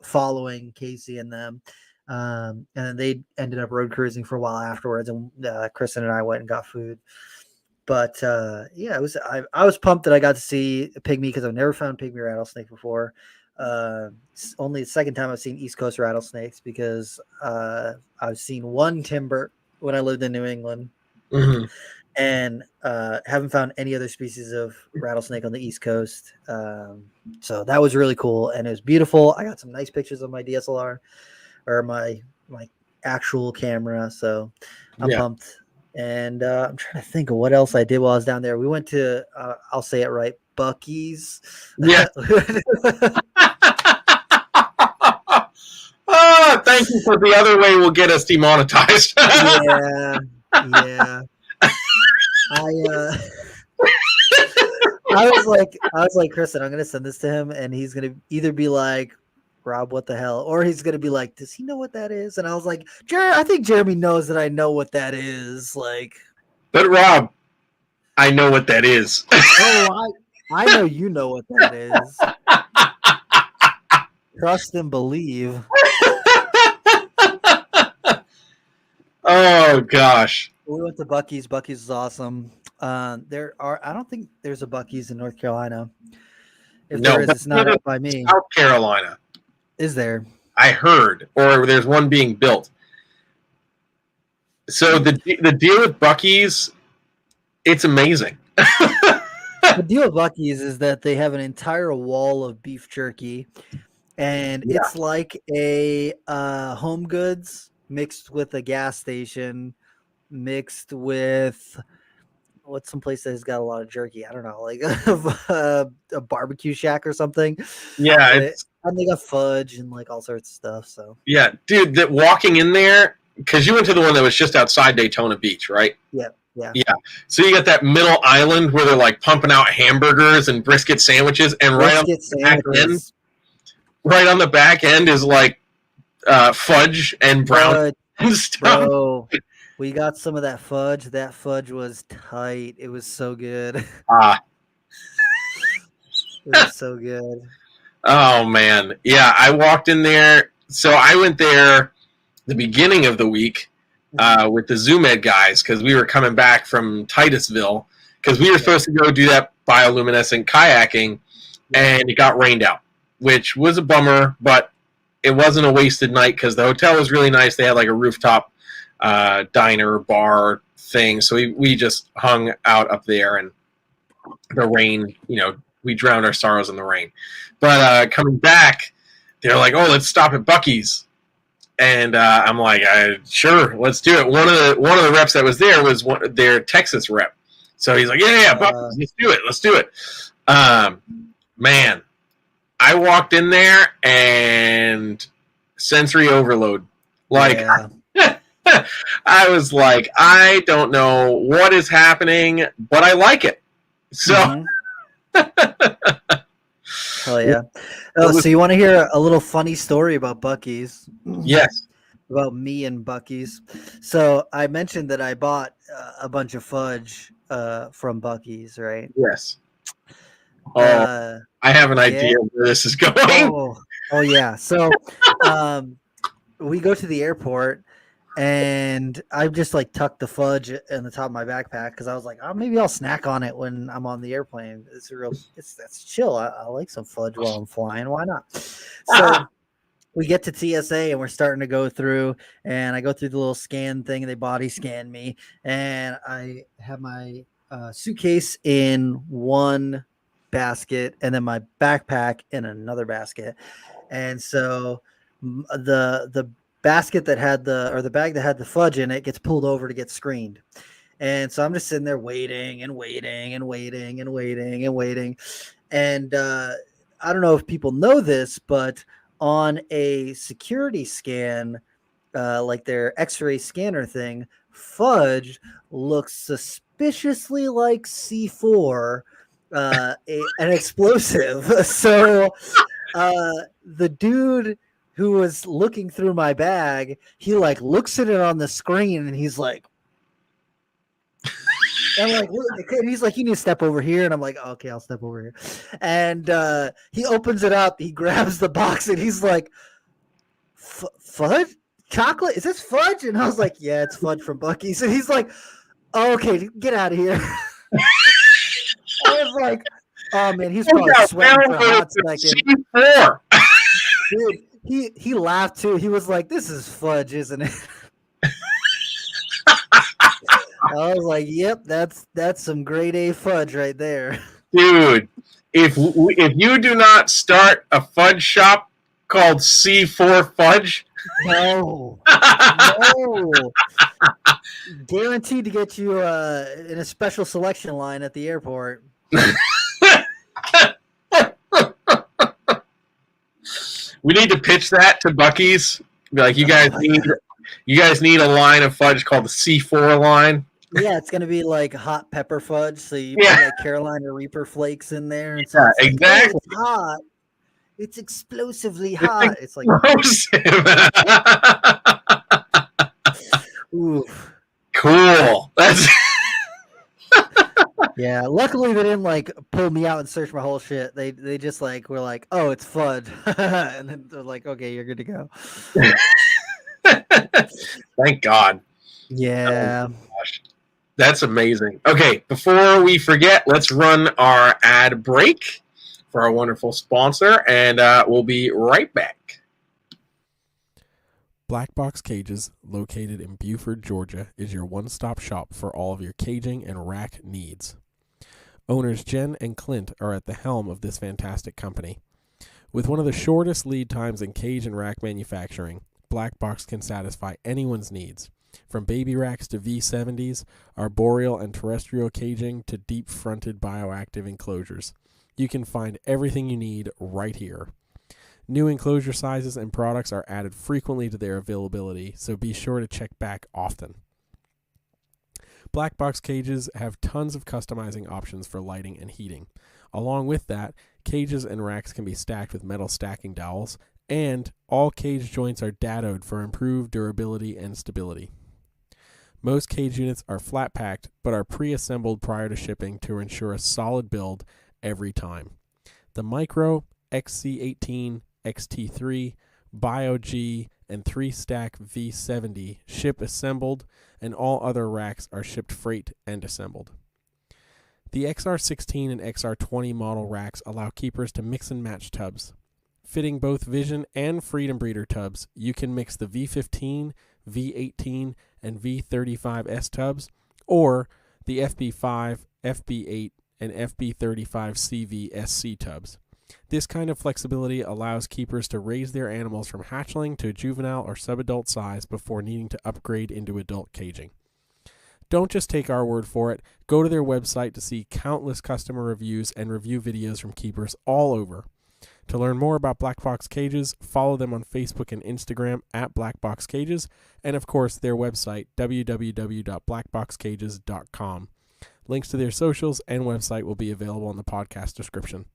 Speaker 4: following Casey and them. And then they ended up road cruising for a while afterwards, and Kristen and I went and got food. But yeah, it was I was pumped that I got to see a pygmy, because I've never found pygmy rattlesnake before. Only the second time I've seen East Coast rattlesnakes, because I've seen one timber when I lived in New England, and haven't found any other species of rattlesnake on the East Coast. So that was really cool, and it was beautiful. I got some nice pictures of my DSLR. Or my actual camera, so I'm pumped. And I'm trying to think of what else I did while I was down there. We went to I'll say it right, Buc-ee's.
Speaker 5: Yeah. Thank you, for the other way will get us demonetized.
Speaker 4: yeah. I was like, Kristen, I'm gonna send this to him, and he's gonna either be like, Rob, what the hell? Or he's going to be like, does he know what that is? And I was like, I think Jeremy knows that I know what that is. Like,
Speaker 5: but Rob, I know what that is.
Speaker 4: Oh, I know you know what that is. Trust and believe.
Speaker 5: Oh, gosh.
Speaker 4: We went to Buc-ee's. Buc-ee's is awesome. I don't think there's a Buc-ee's in North Carolina. If there is, it's not up by me.
Speaker 5: South Carolina.
Speaker 4: Is there?
Speaker 5: I heard, or there's one being built. So the deal with Buc-ee's, it's amazing.
Speaker 4: The deal with Buc-ee's is that they have an entire wall of beef jerky, and it's like a Home Goods mixed with a gas station, mixed with what's some place that has got a lot of jerky? I don't know, like a barbecue shack or something.
Speaker 5: Yeah,
Speaker 4: and they got fudge and like all sorts of stuff. So
Speaker 5: yeah, dude, that walking in there, because you went to the one that was just outside Daytona Beach, right?
Speaker 4: Yeah.
Speaker 5: So you got that middle island where they're like pumping out hamburgers and brisket sandwiches, and right on the back end is like fudge and brown stuff.
Speaker 4: Bro, we got some of that fudge. That fudge was tight. It was so good. It was so good.
Speaker 5: Oh, man. Yeah, I walked in there. So I went there the beginning of the week with the Zoom Ed guys, because we were coming back from Titusville, because we were supposed to go do that bioluminescent kayaking, and it got rained out, which was a bummer, but it wasn't a wasted night, because the hotel was really nice. They had like a rooftop diner, bar thing. So we just hung out up there, and the rain, we drowned our sorrows in the rain. But coming back, they're like, "Oh, let's stop at Buc-ee's," and I'm like, "Sure, let's do it." One of the reps that was there was their Texas rep, so he's like, "Yeah, Buc-ee's, let's do it." Man, I walked in there and sensory overload, like.
Speaker 4: Yeah.
Speaker 5: I was like, I don't know what is happening, but I like it. So.
Speaker 4: Hell yeah. So you want to hear a little funny story about Buc-ee's?
Speaker 5: Yes.
Speaker 4: About me and Buc-ee's. So I mentioned that I bought a bunch of fudge from Buc-ee's, right?
Speaker 5: Yes. I have an idea where this is going.
Speaker 4: Oh yeah. So we go to the airport, and I just like tucked the fudge in the top of my backpack, because I was like, maybe I'll snack on it when I'm on the airplane. That's chill. I like some fudge while I'm flying. Why not? So we get to TSA, and we're starting to go through, and I go through the little scan thing, and they body scan me, and I have my suitcase in one basket and then my backpack in another basket. And so the basket that had the bag that had the fudge in it gets pulled over to get screened. And so I'm just sitting there waiting and waiting and waiting and waiting and waiting. And I don't know if people know this, but on a security scan, like their X-ray scanner thing, fudge looks suspiciously like C4, an explosive. So the dude who was looking through my bag, he like looks at it on the screen and he's like, and like, and he's like, you need to step over here. And I'm like, okay, I'll step over here. And he opens it up. He grabs the box and he's like, fudge? Chocolate? Is this fudge? And I was like, yeah, it's fudge from Buc-ee's. And he's like, oh, okay, get out of here. I was like, oh man, he's probably sweating for a hot second. Dude, he laughed too. He was like, this is fudge, isn't it? I was like, yep, that's some grade A fudge right there.
Speaker 5: Dude, if you do not start a fudge shop called C4 Fudge,
Speaker 4: no, guaranteed to get you in a special selection line at the airport.
Speaker 5: We need to pitch that to Buc-ee's. Be like, you guys need a line of fudge called the C4 line.
Speaker 4: Yeah, it's gonna be like hot pepper fudge. So you put like Carolina Reaper flakes in there, and so
Speaker 5: yeah,
Speaker 4: it's
Speaker 5: exactly.
Speaker 4: Like, oh, it's hot. It's explosively hot. It's like ooh,
Speaker 5: cool. That's
Speaker 4: yeah. Luckily, they didn't like pull me out and search my whole shit. They just like were like, oh, it's fudge, and then they're like, okay, you're good to go.
Speaker 5: Thank God.
Speaker 4: Yeah.
Speaker 5: Oh, gosh. That's amazing. Okay, before we forget, let's run our ad break for our wonderful sponsor, and we'll be right back.
Speaker 3: Black Box Cages, located in Buford, Georgia, is your one-stop shop for all of your caging and rack needs. Owners Jen and Clint are at the helm of this fantastic company. With one of the shortest lead times in cage and rack manufacturing, Black Box can satisfy anyone's needs. From baby racks to V70s, arboreal and terrestrial caging to deep-fronted bioactive enclosures. You can find everything you need right here. New enclosure sizes and products are added frequently to their availability, so be sure to check back often. Black Box Cages have tons of customizing options for lighting and heating. Along with that, cages and racks can be stacked with metal stacking dowels, and all cage joints are dadoed for improved durability and stability. Most cage units are flat packed, but are pre-assembled prior to shipping to ensure a solid build every time. The Micro, XC18, XT3, Bio-G, and 3-stack V70 ship assembled, and all other racks are shipped freight and assembled. The XR16 and XR20 model racks allow keepers to mix and match tubs. Fitting both Vision and Freedom Breeder tubs, you can mix the V15, V18, and V35S tubs, or the FB5, FB8, and FB35CV SC tubs. This kind of flexibility allows keepers to raise their animals from hatchling to juvenile or subadult size before needing to upgrade into adult caging. Don't just take our word for it. Go to their website to see countless customer reviews and review videos from keepers all over. To learn more about Black Box Cages, follow them on Facebook and Instagram at Black Box Cages, and of course their website, www.blackboxcages.com. Links to their socials and website will be available in the podcast description.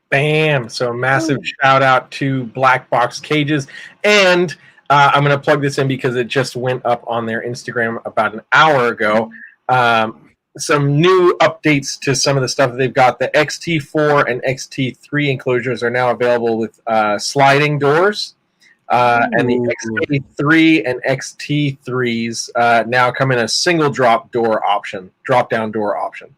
Speaker 5: Bam! So massive shout out to Black Box Cages, and I'm going to plug this in because it just went up on their Instagram about an hour ago. Some new updates to some of the stuff that they've got. The XT4 and XT3 enclosures are now available with sliding doors, and the XT3 and XT3s now come in a single drop down door option.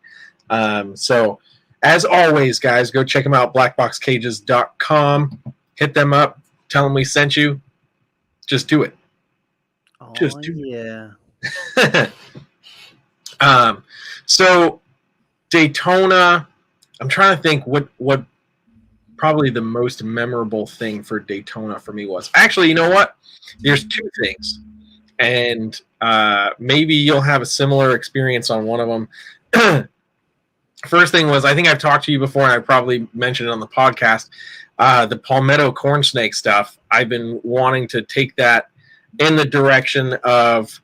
Speaker 5: So as always, guys, go check them out, blackboxcages.com. Hit them up. Tell them we sent you. Just do it.
Speaker 4: Oh,
Speaker 5: Just do
Speaker 4: yeah.
Speaker 5: it. So Daytona, I'm trying to think what probably the most memorable thing for Daytona for me was. Actually, you know what? There's two things. And maybe you'll have a similar experience on one of them. First thing was, I think I've talked to you before, and I probably mentioned it on the podcast, the palmetto corn snake stuff. I've been wanting to take that in the direction of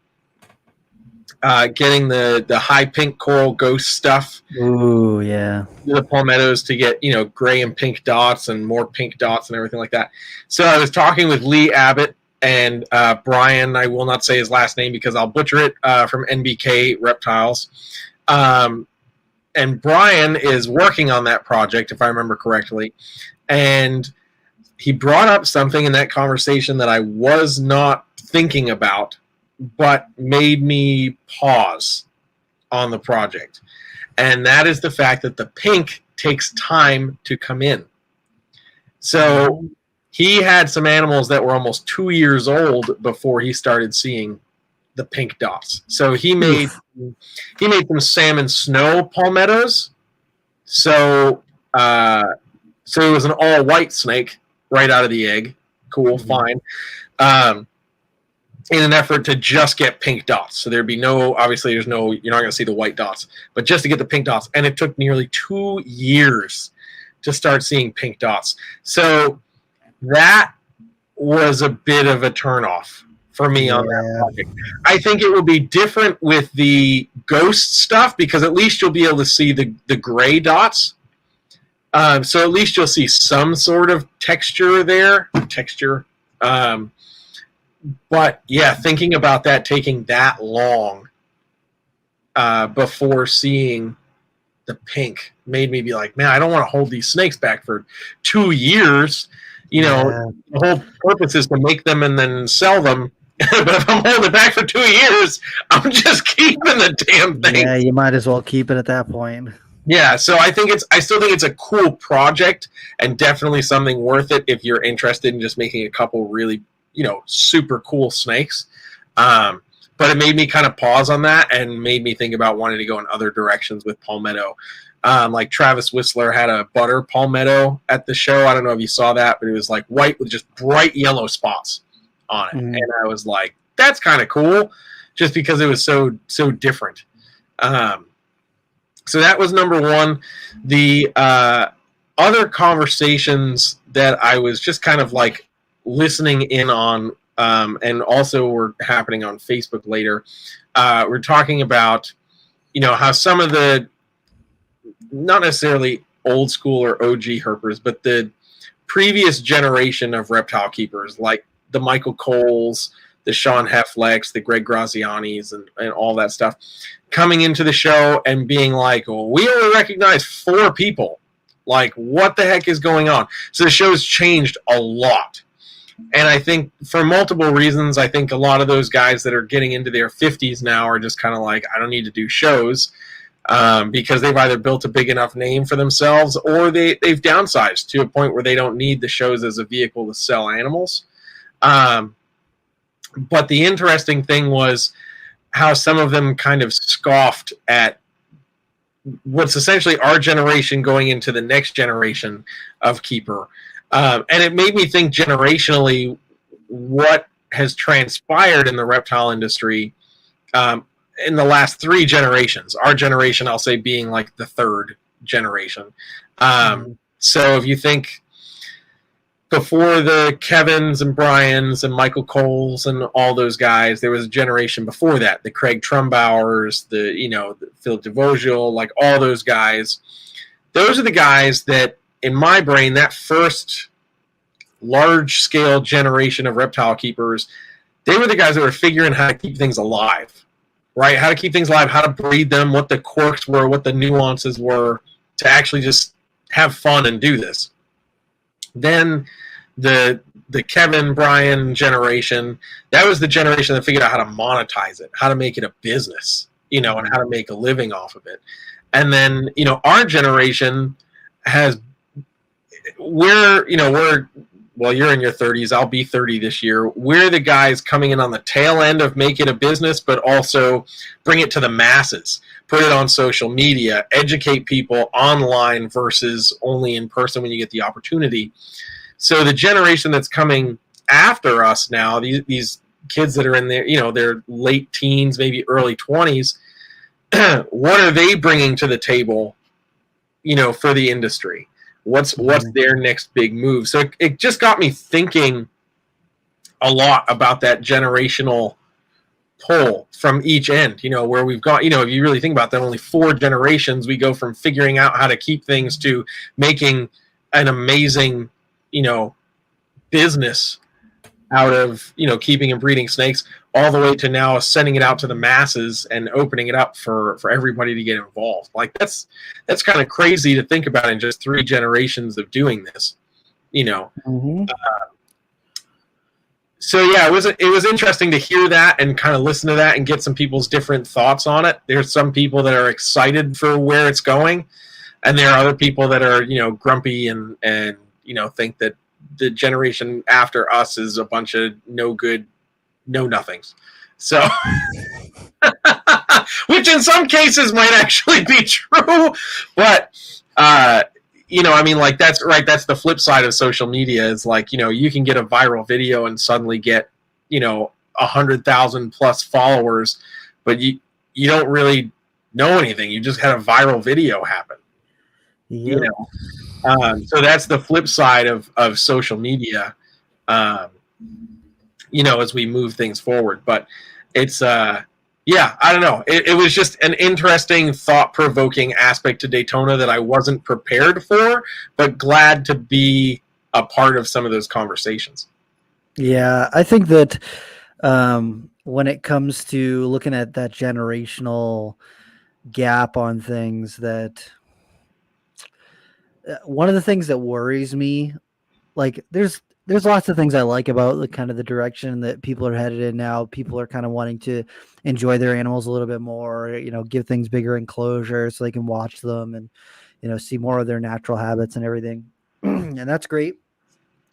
Speaker 5: getting the high pink coral ghost stuff.
Speaker 4: Ooh, yeah.
Speaker 5: The palmettos to get, gray and pink dots and more pink dots and everything like that. So I was talking with Lee Abbott and Brian, I will not say his last name because I'll butcher it, from NBK Reptiles. And Brian is working on that project, if I remember correctly. And he brought up something in that conversation that I was not thinking about, but made me pause on the project. And that is the fact that the pink takes time to come in. So he had some animals that were almost 2 years old before he started seeing the pink dots. So he made some salmon snow palmettos. So it was an all white snake right out of the egg. Cool, fine. In an effort to just get pink dots. So there'd be you're not going to see the white dots, but just to get the pink dots. And it took nearly 2 years to start seeing pink dots. So that was a bit of a turnoff for me on that project. I think it will be different with the ghost stuff because at least you'll be able to see the gray dots. So at least you'll see some sort of texture there. But yeah, thinking about that taking that long before seeing the pink made me be like, man, I don't want to hold these snakes back for 2 years. The whole purpose is to make them and then sell them. But if I'm holding it back for 2 years, I'm just keeping the damn thing.
Speaker 4: Yeah, you might as well keep it at that point.
Speaker 5: Yeah, so I still think it's a cool project and definitely something worth it if you're interested in just making a couple really, super cool snakes. But it made me kind of pause on that and made me think about wanting to go in other directions with palmetto. Like Travis Whistler had a butter palmetto at the show. I don't know if you saw that, but it was like white with just bright yellow spots on it. And I was like, that's kind of cool just because it was so different. So that was number one. The other conversations that I was just kind of like listening in on, and also were happening on Facebook later, we're talking about, how some of the, not necessarily old school or OG herpers, but the previous generation of reptile keepers, like the Michael Coles, the Sean Heflecks, the Greg Grazianis, and all that stuff, coming into the show and being like, well, we only recognize 4 people. Like, what the heck is going on? So the show's changed a lot. And I think for multiple reasons, I think a lot of those guys that are getting into their 50s now are just kind of like, I don't need to do shows, because they've either built a big enough name for themselves or they've downsized to a point where they don't need the shows as a vehicle to sell animals. But the interesting thing was how some of them kind of scoffed at what's essentially our generation going into the next generation of keeper. And it made me think generationally what has transpired in the reptile industry in the last 3 generations. Our generation, I'll say, being like the 3rd generation. So if you think before the Kevins and Bryans and Michael Coles and all those guys, there was a generation before that, the Craig Trumbauers, the Phil DeVogel, like all those guys. Those are the guys that, in my brain, that first large-scale generation of reptile keepers, they were the guys that were figuring how to keep things alive, right? How to keep things alive, how to breed them, what the quirks were, what the nuances were, to actually just have fun and do this. Then the Kevin Bryan generation, that was the generation that figured out how to monetize it, how to make it a business, and how to make a living off of it. And then, our generation we're well, you're in your 30s. I'll be 30 this year. We're the guys coming in on the tail end of make it a business, but also bring it to the masses. Put it on social media, educate people online versus only in person when you get the opportunity. So the generation that's coming after us now, these kids that are in their late teens, maybe early 20s, what are they bringing to the table, for the industry? What's their next big move? So it just got me thinking a lot about that generational pull from each end, where we've got, if you really think about that, only 4 generations, we go from figuring out how to keep things to making an amazing, business out of, keeping and breeding snakes, all the way to now sending it out to the masses and opening it up for everybody to get involved. Like that's kind of crazy to think about in just 3 generations of doing this, So yeah, it was interesting to hear that and kind of listen to that and get some people's different thoughts on it. There's some people that are excited for where it's going, and there are other people that are, grumpy and think that the generation after us is a bunch of no good, no nothings. So, which in some cases might actually be true, but that's right. That's the flip side of social media is like, you can get a viral video and suddenly get, 100,000 plus followers, but you don't really know anything. You just had a viral video happen.
Speaker 4: Yep.
Speaker 5: So that's the flip side of social media, as we move things forward. But it's, I don't know. It was just an interesting, thought-provoking aspect to Daytona that I wasn't prepared for, but glad to be a part of some of those conversations.
Speaker 4: Yeah, I think that when it comes to looking at that generational gap on things, that one of the things that worries me, like there's lots of things I like about the kind of the direction that people are headed in now. People are kind of wanting to enjoy their animals a little bit more, give things bigger enclosures so they can watch them and, see more of their natural habits and everything. And that's great.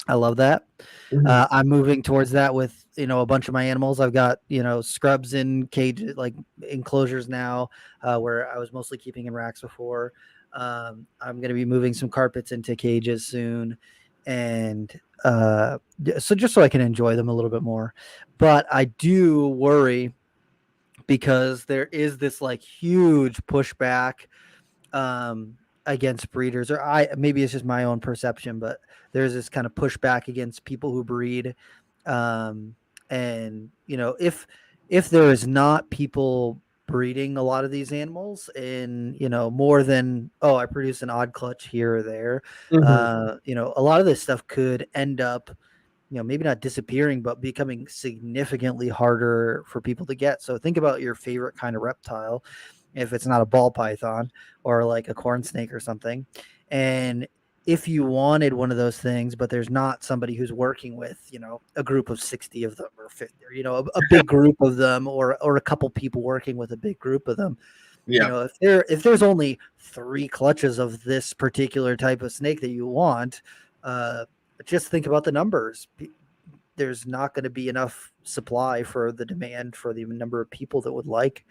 Speaker 4: I love that.
Speaker 5: Mm-hmm.
Speaker 4: I'm moving towards that with, a bunch of my animals. I've got, scrubs in cages, like enclosures now, where I was mostly keeping in racks before. I'm going to be moving some carpets into cages soon. And so just so I can enjoy them a little bit more. But I do worry because there is this like huge pushback against breeders, or maybe it's just my own perception, but there's this kind of pushback against people who breed. And if there is not people breeding a lot of these animals in, more than, I produce an odd clutch here or there,
Speaker 5: Mm-hmm.
Speaker 4: A lot of this stuff could end up, maybe not disappearing, but becoming significantly harder for people to get. So think about your favorite kind of reptile, if it's not a ball python or like a corn snake or something. And if you wanted one of those things, but there's not somebody who's working with, a group of 60 of them or 50, or, a big group of them, or a couple people working with a big group of them.
Speaker 5: Yeah.
Speaker 4: If there's only 3 clutches of this particular type of snake that you want, just think about the numbers. There's not going to be enough supply for the demand for the number of people that would like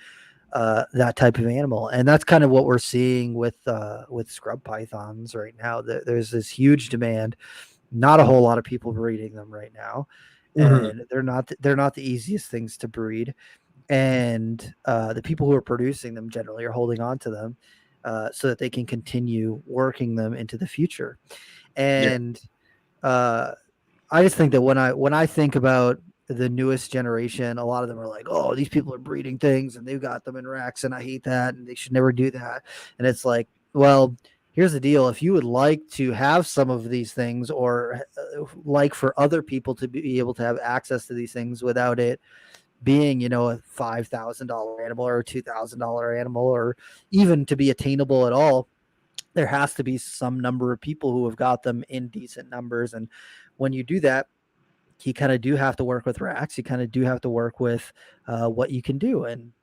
Speaker 4: that type of animal. And that's kind of what we're seeing with scrub pythons right now. There's this huge demand, not a whole lot of people breeding them right now. And they're not the easiest things to breed. And the people who are producing them generally are holding on to them so that they can continue working them into the future. And I just think that when I think about the newest generation, a lot of them are like, oh, these people are breeding things and they've got them in racks and I hate that and they should never do that. And it's like, well, here's the deal. If you would like to have some of these things, or like for other people to be able to have access to these things without it being, a $5,000 animal or a $2,000 animal, or even to be attainable at all, there has to be some number of people who have got them in decent numbers. And when you do that, you kind of do have to work with racks. You kind of do have to work with what you can do. And,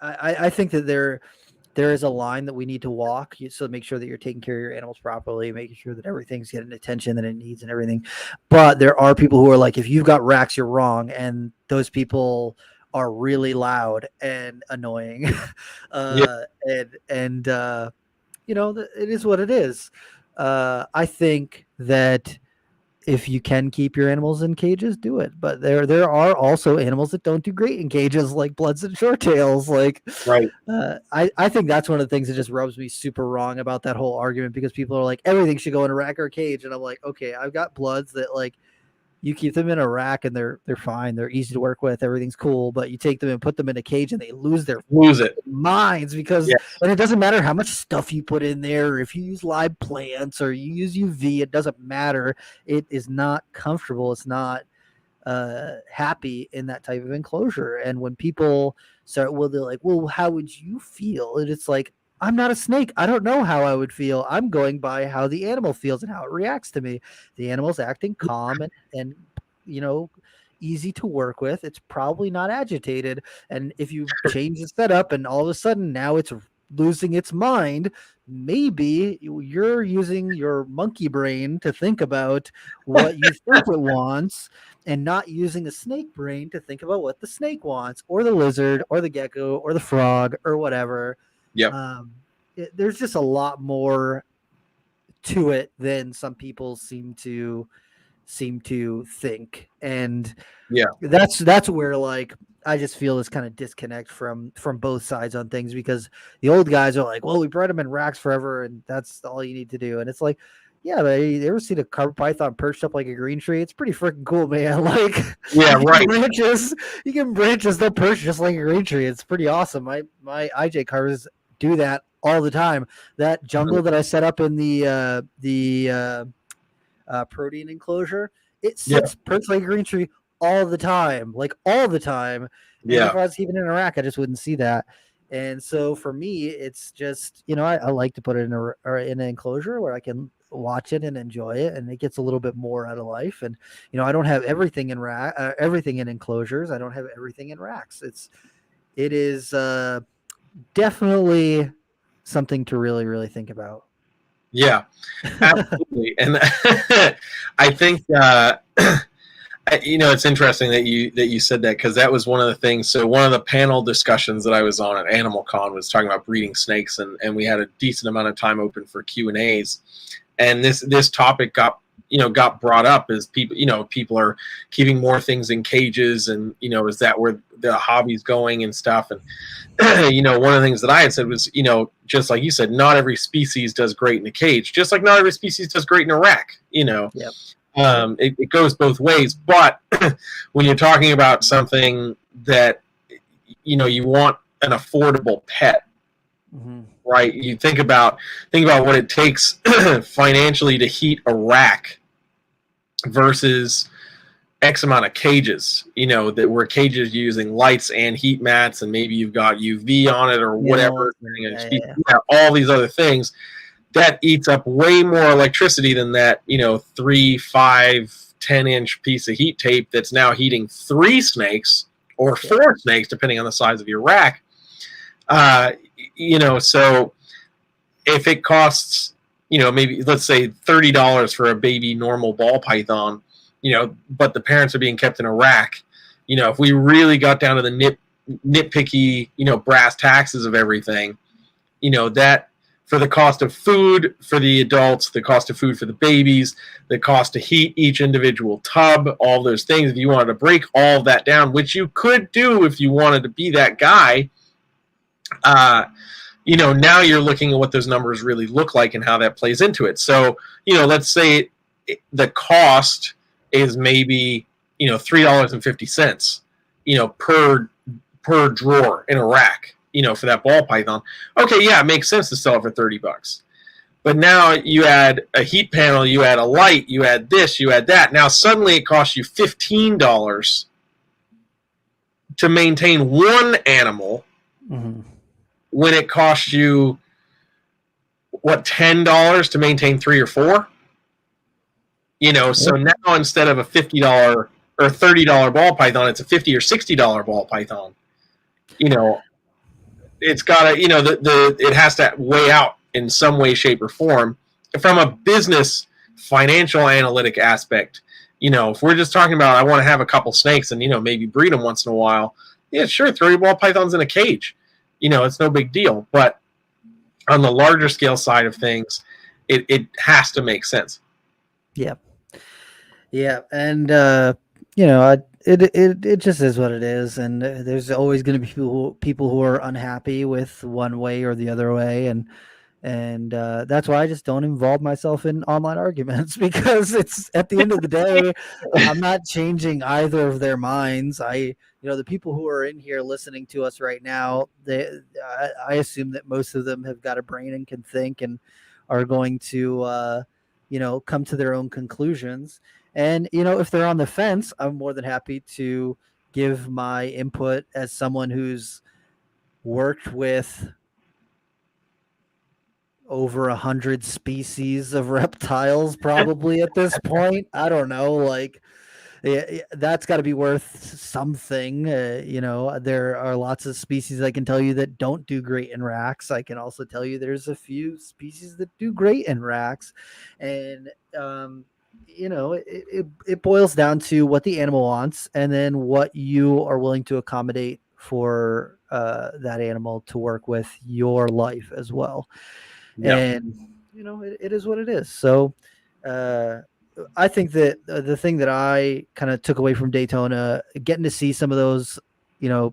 Speaker 4: I think that there is a line that we need to walk. So make sure that you're taking care of your animals properly, making sure that everything's getting the attention that it needs and everything. But there are people who are like, if you've got racks, you're wrong. And those people are really loud and annoying. And it is what it is. I think that if you can keep your animals in cages, do it. But there are also animals that don't do great in cages, like bloods and short tails. Like,
Speaker 5: Right.
Speaker 4: I think that's one of the things that just rubs me super wrong about that whole argument, because people are like, everything should go in a rack or a cage. And I'm like, okay, I've got bloods that, like, you keep them in a rack and they're fine. They're easy to work with. Everything's cool. But you take them and put them in a cage and they lose their minds because, and it doesn't matter how much stuff you put in there, or if you use live plants or you use UV, it doesn't matter. It is not comfortable. It's not happy in that type of enclosure. And when people start, they're like, well, how would you feel? And it's like, I'm not a snake. I don't know how I would feel. I'm going by how the animal feels and how it reacts to me. The animal's acting calm and easy to work with. It's probably not agitated. And if you change the setup and all of a sudden now it's losing its mind, maybe you're using your monkey brain to think about what you think it wants, and not using a snake brain to think about what the snake wants, or the lizard, or the gecko, or the frog, or whatever.
Speaker 5: Yeah.
Speaker 4: There's just a lot more to it than some people seem to think, and that's where, like, I just feel this kind of disconnect from both sides on things, because the old guys are like, well, we bred them in racks forever and that's all you need to do. And it's like, yeah, but you ever seen a carpet python perched up like a green tree? It's pretty freaking cool, man. Like, you can branches, they'll perch just like a green tree. It's pretty awesome. My IJ cars do that all the time. That jungle that I set up in the protein enclosure, it sits perched like a green tree all the time. And if I was keeping it in a rack, I just wouldn't see that. And so for me, it's just, I like to put it in an enclosure where I can watch it and enjoy it, and it gets a little bit more out of life. And I don't have everything in everything in enclosures. I don't have everything in racks. It is definitely something to really, really think about.
Speaker 5: Yeah, absolutely. And I think it's interesting that you said that, because that was one of the things. So one of the panel discussions that I was on at AnimalCon was talking about breeding snakes, and we had a decent amount of time open for Q&As. And this topic got brought up as people are keeping more things in cages, and is that where the hobby's going and stuff. And one of the things that I had said was, just like you said, not every species does great in a cage, just like not every species does great in a rack.
Speaker 4: Yep.
Speaker 5: It goes both ways. But when you're talking about something that you want an affordable pet, right? You think about what it takes financially to heat a rack versus X amount of cages, that where cages using lights and heat mats, and maybe you've got UV on it or whatever, all these other things. That eats up way more electricity than that, 3, 5, 10-inch piece of heat tape that's now heating 3 snakes or 4 snakes, depending on the size of your rack. So if it costs, maybe let's say $30 for a baby normal ball python, but the parents are being kept in a rack, if we really got down to the nitpicky, brass taxes of everything, that for the cost of food for the adults, the cost of food for the babies, the cost to heat each individual tub, all those things, if you wanted to break all of that down, which you could do if you wanted to be that guy, now you're looking at what those numbers really look like and how that plays into it. So, let's say the cost is maybe, $3.50, per drawer in a rack, for that ball python. Okay, yeah, it makes sense to sell it for $30. But now you add a heat panel, you add a light, you add this, you add that. Now suddenly it costs you $15 to maintain one animal, when it costs you, $10 to maintain 3 or 4? So now instead of a $50 or $30 ball python, it's a $50 or $60 ball python. it's got to, it has to weigh out in some way, shape, or form. From a business financial analytic aspect, if we're just talking about I want to have a couple snakes and maybe breed them once in a while, yeah, sure, throw your ball pythons in a cage, it's no big deal. But on the larger scale side of things, it has to make sense.
Speaker 4: Yeah, and it just is what it is, and there's always going to be people who are unhappy with one way or the other way, and that's why I just don't involve myself in online arguments, because it's at the end of the day, I'm not changing either of their minds. The people who are in here listening to us right now, I assume that most of them have got a brain and can think and are going to, come to their own conclusions. And, if they're on the fence, I'm more than happy to give my input as someone who's worked with over 100 species of reptiles probably at this point. I don't know, that's got to be worth something. There are lots of species I can tell you that don't do great in racks. I can also tell you there's a few species that do great in racks. And, it boils down to what the animal wants and then what you are willing to accommodate for that animal to work with your life as well. Yeah. And, it is what it is. So, I think that the thing that I kind of took away from Daytona, getting to see some of those,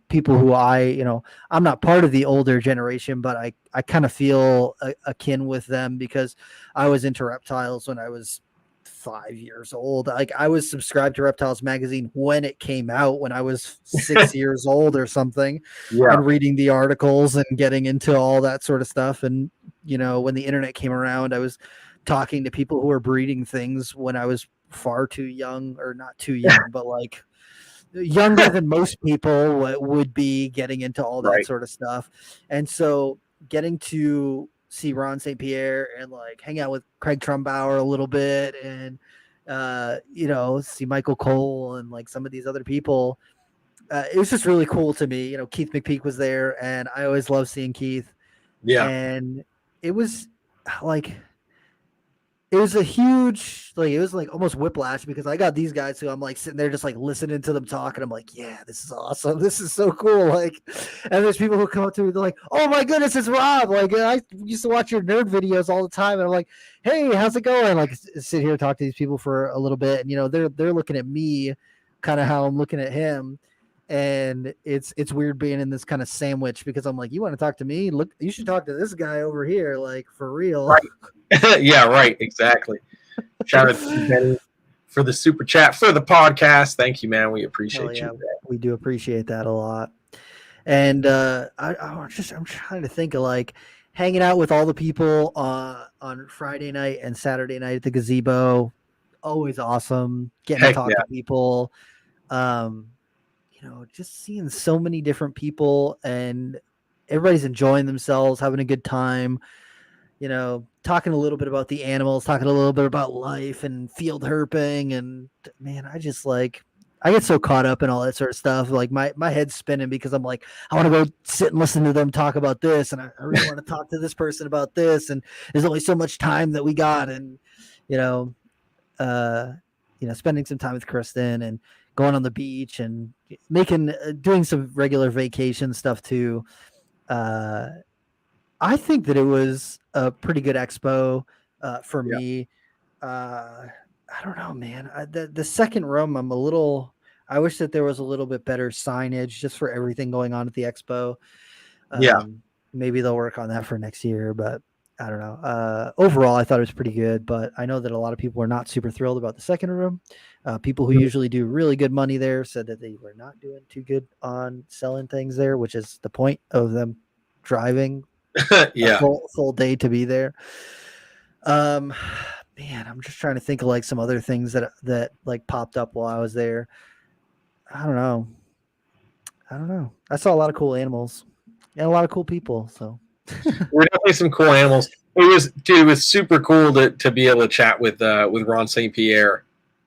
Speaker 4: people who I'm not part of the older generation, but I kind of feel akin with them because I was into reptiles when I was 5 years old. I was subscribed to Reptiles magazine when it came out, when I was 6 years old or something, and reading the articles and getting into all that sort of stuff. And, when the internet came around, I was talking to people who were breeding things when I was far too young, or not too young, but younger than most people would be, getting into all that sort of stuff. And so getting to see Ron St. Pierre and hang out with Craig Trumbauer a little bit and, see Michael Cole and some of these other people. It was just really cool to me. Keith McPeak was there, and I always love seeing Keith. Yeah. And it was it was a huge, it was almost whiplash, because I got these guys who I'm sitting there just listening to them talk, and I'm yeah, this is awesome. This is so cool. And there's people who come up to me, they're oh my goodness, it's Rob. I used to watch your nerd videos all the time. And I'm hey, how's it going? Sit here and talk to these people for a little bit. And, they're looking at me kind of how I'm looking at him. And it's weird being in this kind of sandwich, because I'm you want to talk to me? Look, you should talk to this guy over here, for real.
Speaker 5: Right. Yeah, right. Exactly. Shout out to Benny for the super chat for the podcast. Thank you, man. We appreciate you.
Speaker 4: We do appreciate that a lot. And I'm trying to think of hanging out with all the people on Friday night and Saturday night at the gazebo. Always awesome. Getting to talk to people. Just seeing so many different people, and everybody's enjoying themselves, having a good time, talking a little bit about the animals, talking a little bit about life and field herping. And man, I just I get so caught up in all that sort of stuff. My head's spinning, because I'm I want to go sit and listen to them talk about this. And I really want to talk to this person about this. And there's only so much time that we got. And, spending some time with Kristen and going on the beach and doing some regular vacation stuff too. I think that it was a pretty good expo for me. I don't know, man. The second room, I wish that there was a little bit better signage just for everything going on at the expo. Maybe they'll work on that for next year, but I don't know. Overall, I thought it was pretty good, but I know that a lot of people were not super thrilled about the second room. People who usually do really good money there said that they were not doing too good on selling things there, which is the point of them driving a full day to be there. Man, I'm just trying to think of some other things that popped up while I was there. I don't know. I saw a lot of cool animals and a lot of cool people. So
Speaker 5: we're definitely some cool animals. It was super cool to be able to chat with Ron St. Pierre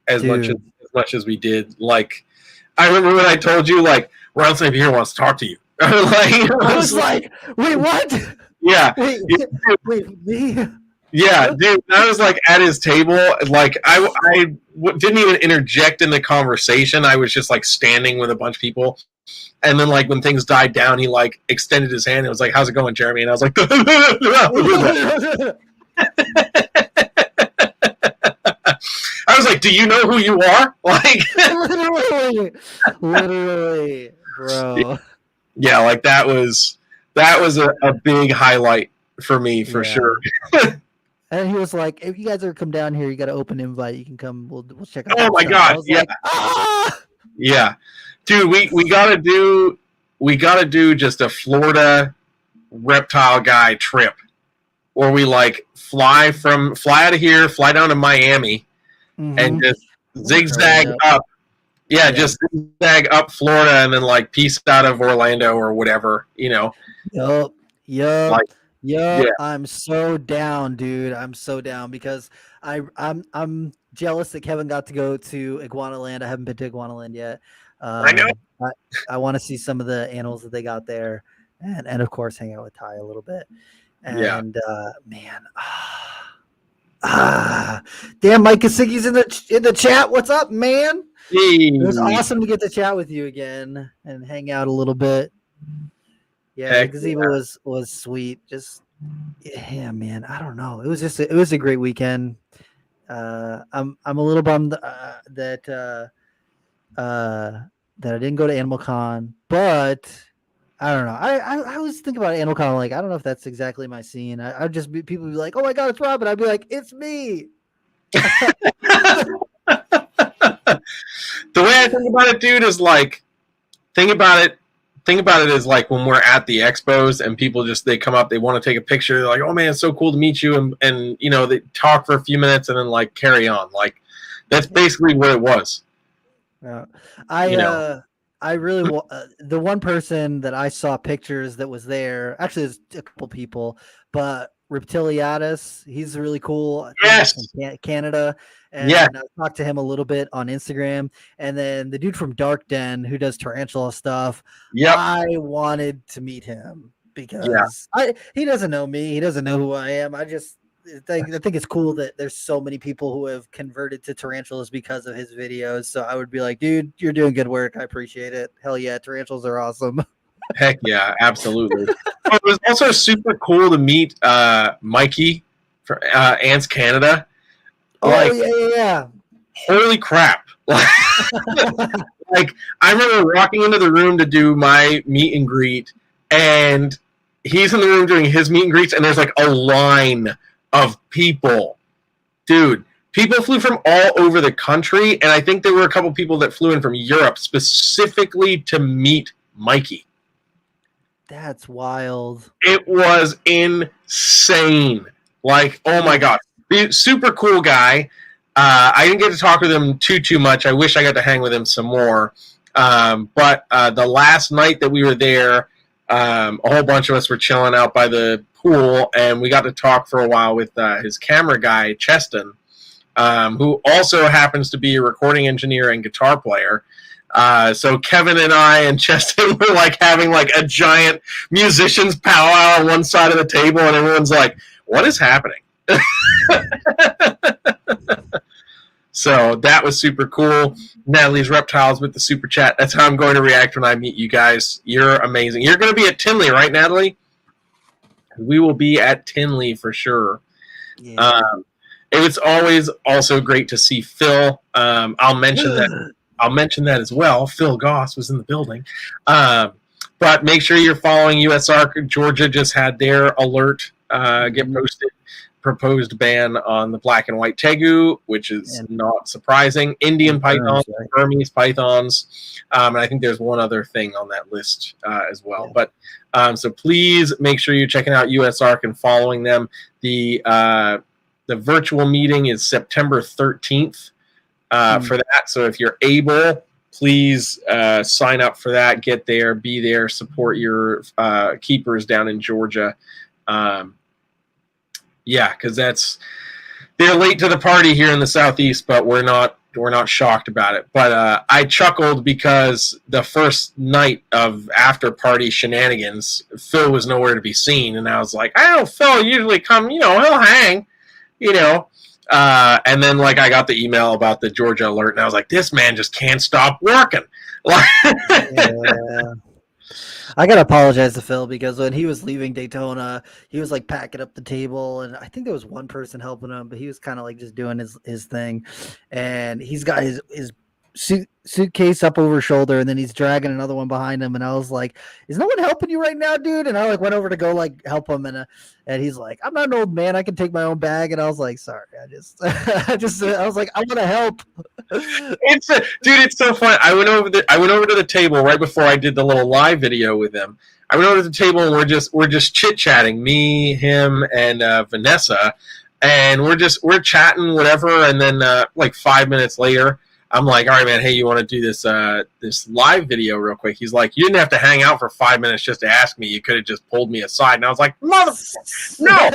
Speaker 5: as much as we did. I remember when I told you Ron St. Pierre wants to talk to you.
Speaker 4: I was like, wait, what?
Speaker 5: yeah,
Speaker 4: Wait, me?
Speaker 5: yeah, dude. I was like at his table, like didn't even interject in the conversation. I was just like standing with a bunch of people, and then like when things died down, he like extended his hand and was like, "How's it going, Jeremy?" And I was like, I was like, "Do you know who you are?" Like,
Speaker 4: literally, bro.
Speaker 5: Yeah, like that was a big highlight for me for sure.
Speaker 4: And he was like, "If you guys ever come down here, you got an open invite. You can come. We'll check out."
Speaker 5: Oh my god! Yeah,
Speaker 4: like, ah!
Speaker 5: Yeah, dude. We gotta do just a Florida reptile guy trip, where we like fly out of here, fly down to Miami, and just zigzag up. Yeah, just zigzag up Florida, and then like peace out of Orlando or whatever.
Speaker 4: Yup.
Speaker 5: Like, yeah.
Speaker 4: I'm so down, dude. I'm so down because I'm jealous that Kevin got to go to Iguanaland. I haven't been to Iguanaland yet.
Speaker 5: I know.
Speaker 4: I want to see some of the animals that they got there, and of course hang out with Ty a little bit. And man, damn, Mike Kasighi's in the chat. What's up, man? It was awesome to get to chat with you again and hang out a little bit. Yeah, the gazebo was sweet. Just man. I don't know. It was a great weekend. I'm a little bummed that I didn't go to AnimalCon, but I don't know. I always think about AnimalCon like I don't know if that's exactly my scene. I'd just be people be like, "Oh my god, it's Robin." I'd be like, "It's me."
Speaker 5: The way I think about it, dude, is like think about it as like when we're at the expos and people they come up, they want to take a picture. They're like, "Oh man, it's so cool to meet you," and they talk for a few minutes and then like carry on. Like that's basically what it was.
Speaker 4: Yeah, I really the one person that I saw pictures that was there. Actually, there's a couple people, but Reptiliatus, he's really cool.
Speaker 5: Yes,
Speaker 4: from Canada. And I talked to him a little bit on Instagram. And then the dude from Dark Den who does tarantula stuff.
Speaker 5: Yep.
Speaker 4: I wanted to meet him because he doesn't know me. He doesn't know who I am. I think it's cool that there's so many people who have converted to tarantulas because of his videos. So I would be like, dude, you're doing good work. I appreciate it. Hell yeah, tarantulas are awesome.
Speaker 5: Heck yeah, absolutely. It was also super cool to meet Mikey from Ants Canada.
Speaker 4: Yeah.
Speaker 5: Holy crap. Like I remember walking into the room to do my meet and greet, and he's in the room doing his meet and greets, and there's like a line of people. Dude, people flew from all over the country, and I think there were a couple people that flew in from Europe specifically to meet Mikey.
Speaker 4: That's wild.
Speaker 5: It was insane. Like, oh my God. Super cool guy. I didn't get to talk with him too much. I wish I got to hang with him some more. But the last night that we were there, a whole bunch of us were chilling out by the pool, and we got to talk for a while with his camera guy, Cheston, who also happens to be a recording engineer and guitar player. So Kevin and I and Cheston were like having like a giant musicians powwow on one side of the table, and everyone's like, what is happening? So that was super cool. Natalie's Reptiles with the super chat. That's how I'm going to react when I meet you guys. You're amazing. You're going to be at Tinley, right, Natalie? We will be at Tinley for sure. Yeah. It's always also great to see Phil. I'll mention that as well. Phil Goss was in the building. But make sure you're following USARK. Georgia just had their alert get posted. Proposed ban on the black and white tegu, which is not surprising. Indian pythons, Burmese pythons, and I think there's one other thing on that list as well. Yeah. But so please make sure you're checking out USARK and following them. The virtual meeting is September 13th for that. So if you're able, please sign up for that. Get there, be there, support your keepers down in Georgia. Yeah, because they're late to the party here in the Southeast, but we're not shocked about it. But I chuckled because the first night of after party shenanigans, Phil was nowhere to be seen, and I was like, I know Phil usually come, he'll hang, and then like I got the email about the Georgia alert, and I was like, this man just can't stop working.
Speaker 4: Yeah. I gotta apologize to Phil because when he was leaving Daytona, he was like packing up the table, and I think there was one person helping him, but he was kind of like just doing his thing, and he's got his suitcase up over his shoulder, and then he's dragging another one behind him, and I was like, "Is no one helping you right now, dude?" And I like went over to go like help him, and he's like, "I'm not an old man, I can take my own bag," and I was like, "Sorry, I was like, I want to help."
Speaker 5: It's so fun. I went over to the table right before I did the little live video with him. I went over to the table and we're just chit chatting, me, him, and Vanessa, and we're chatting whatever. And then like 5 minutes later, I'm like, all right, man, hey, you want to do this live video real quick? He's like, you didn't have to hang out for 5 minutes just to ask me. You could have just pulled me aside. And I was like, motherfucker, no,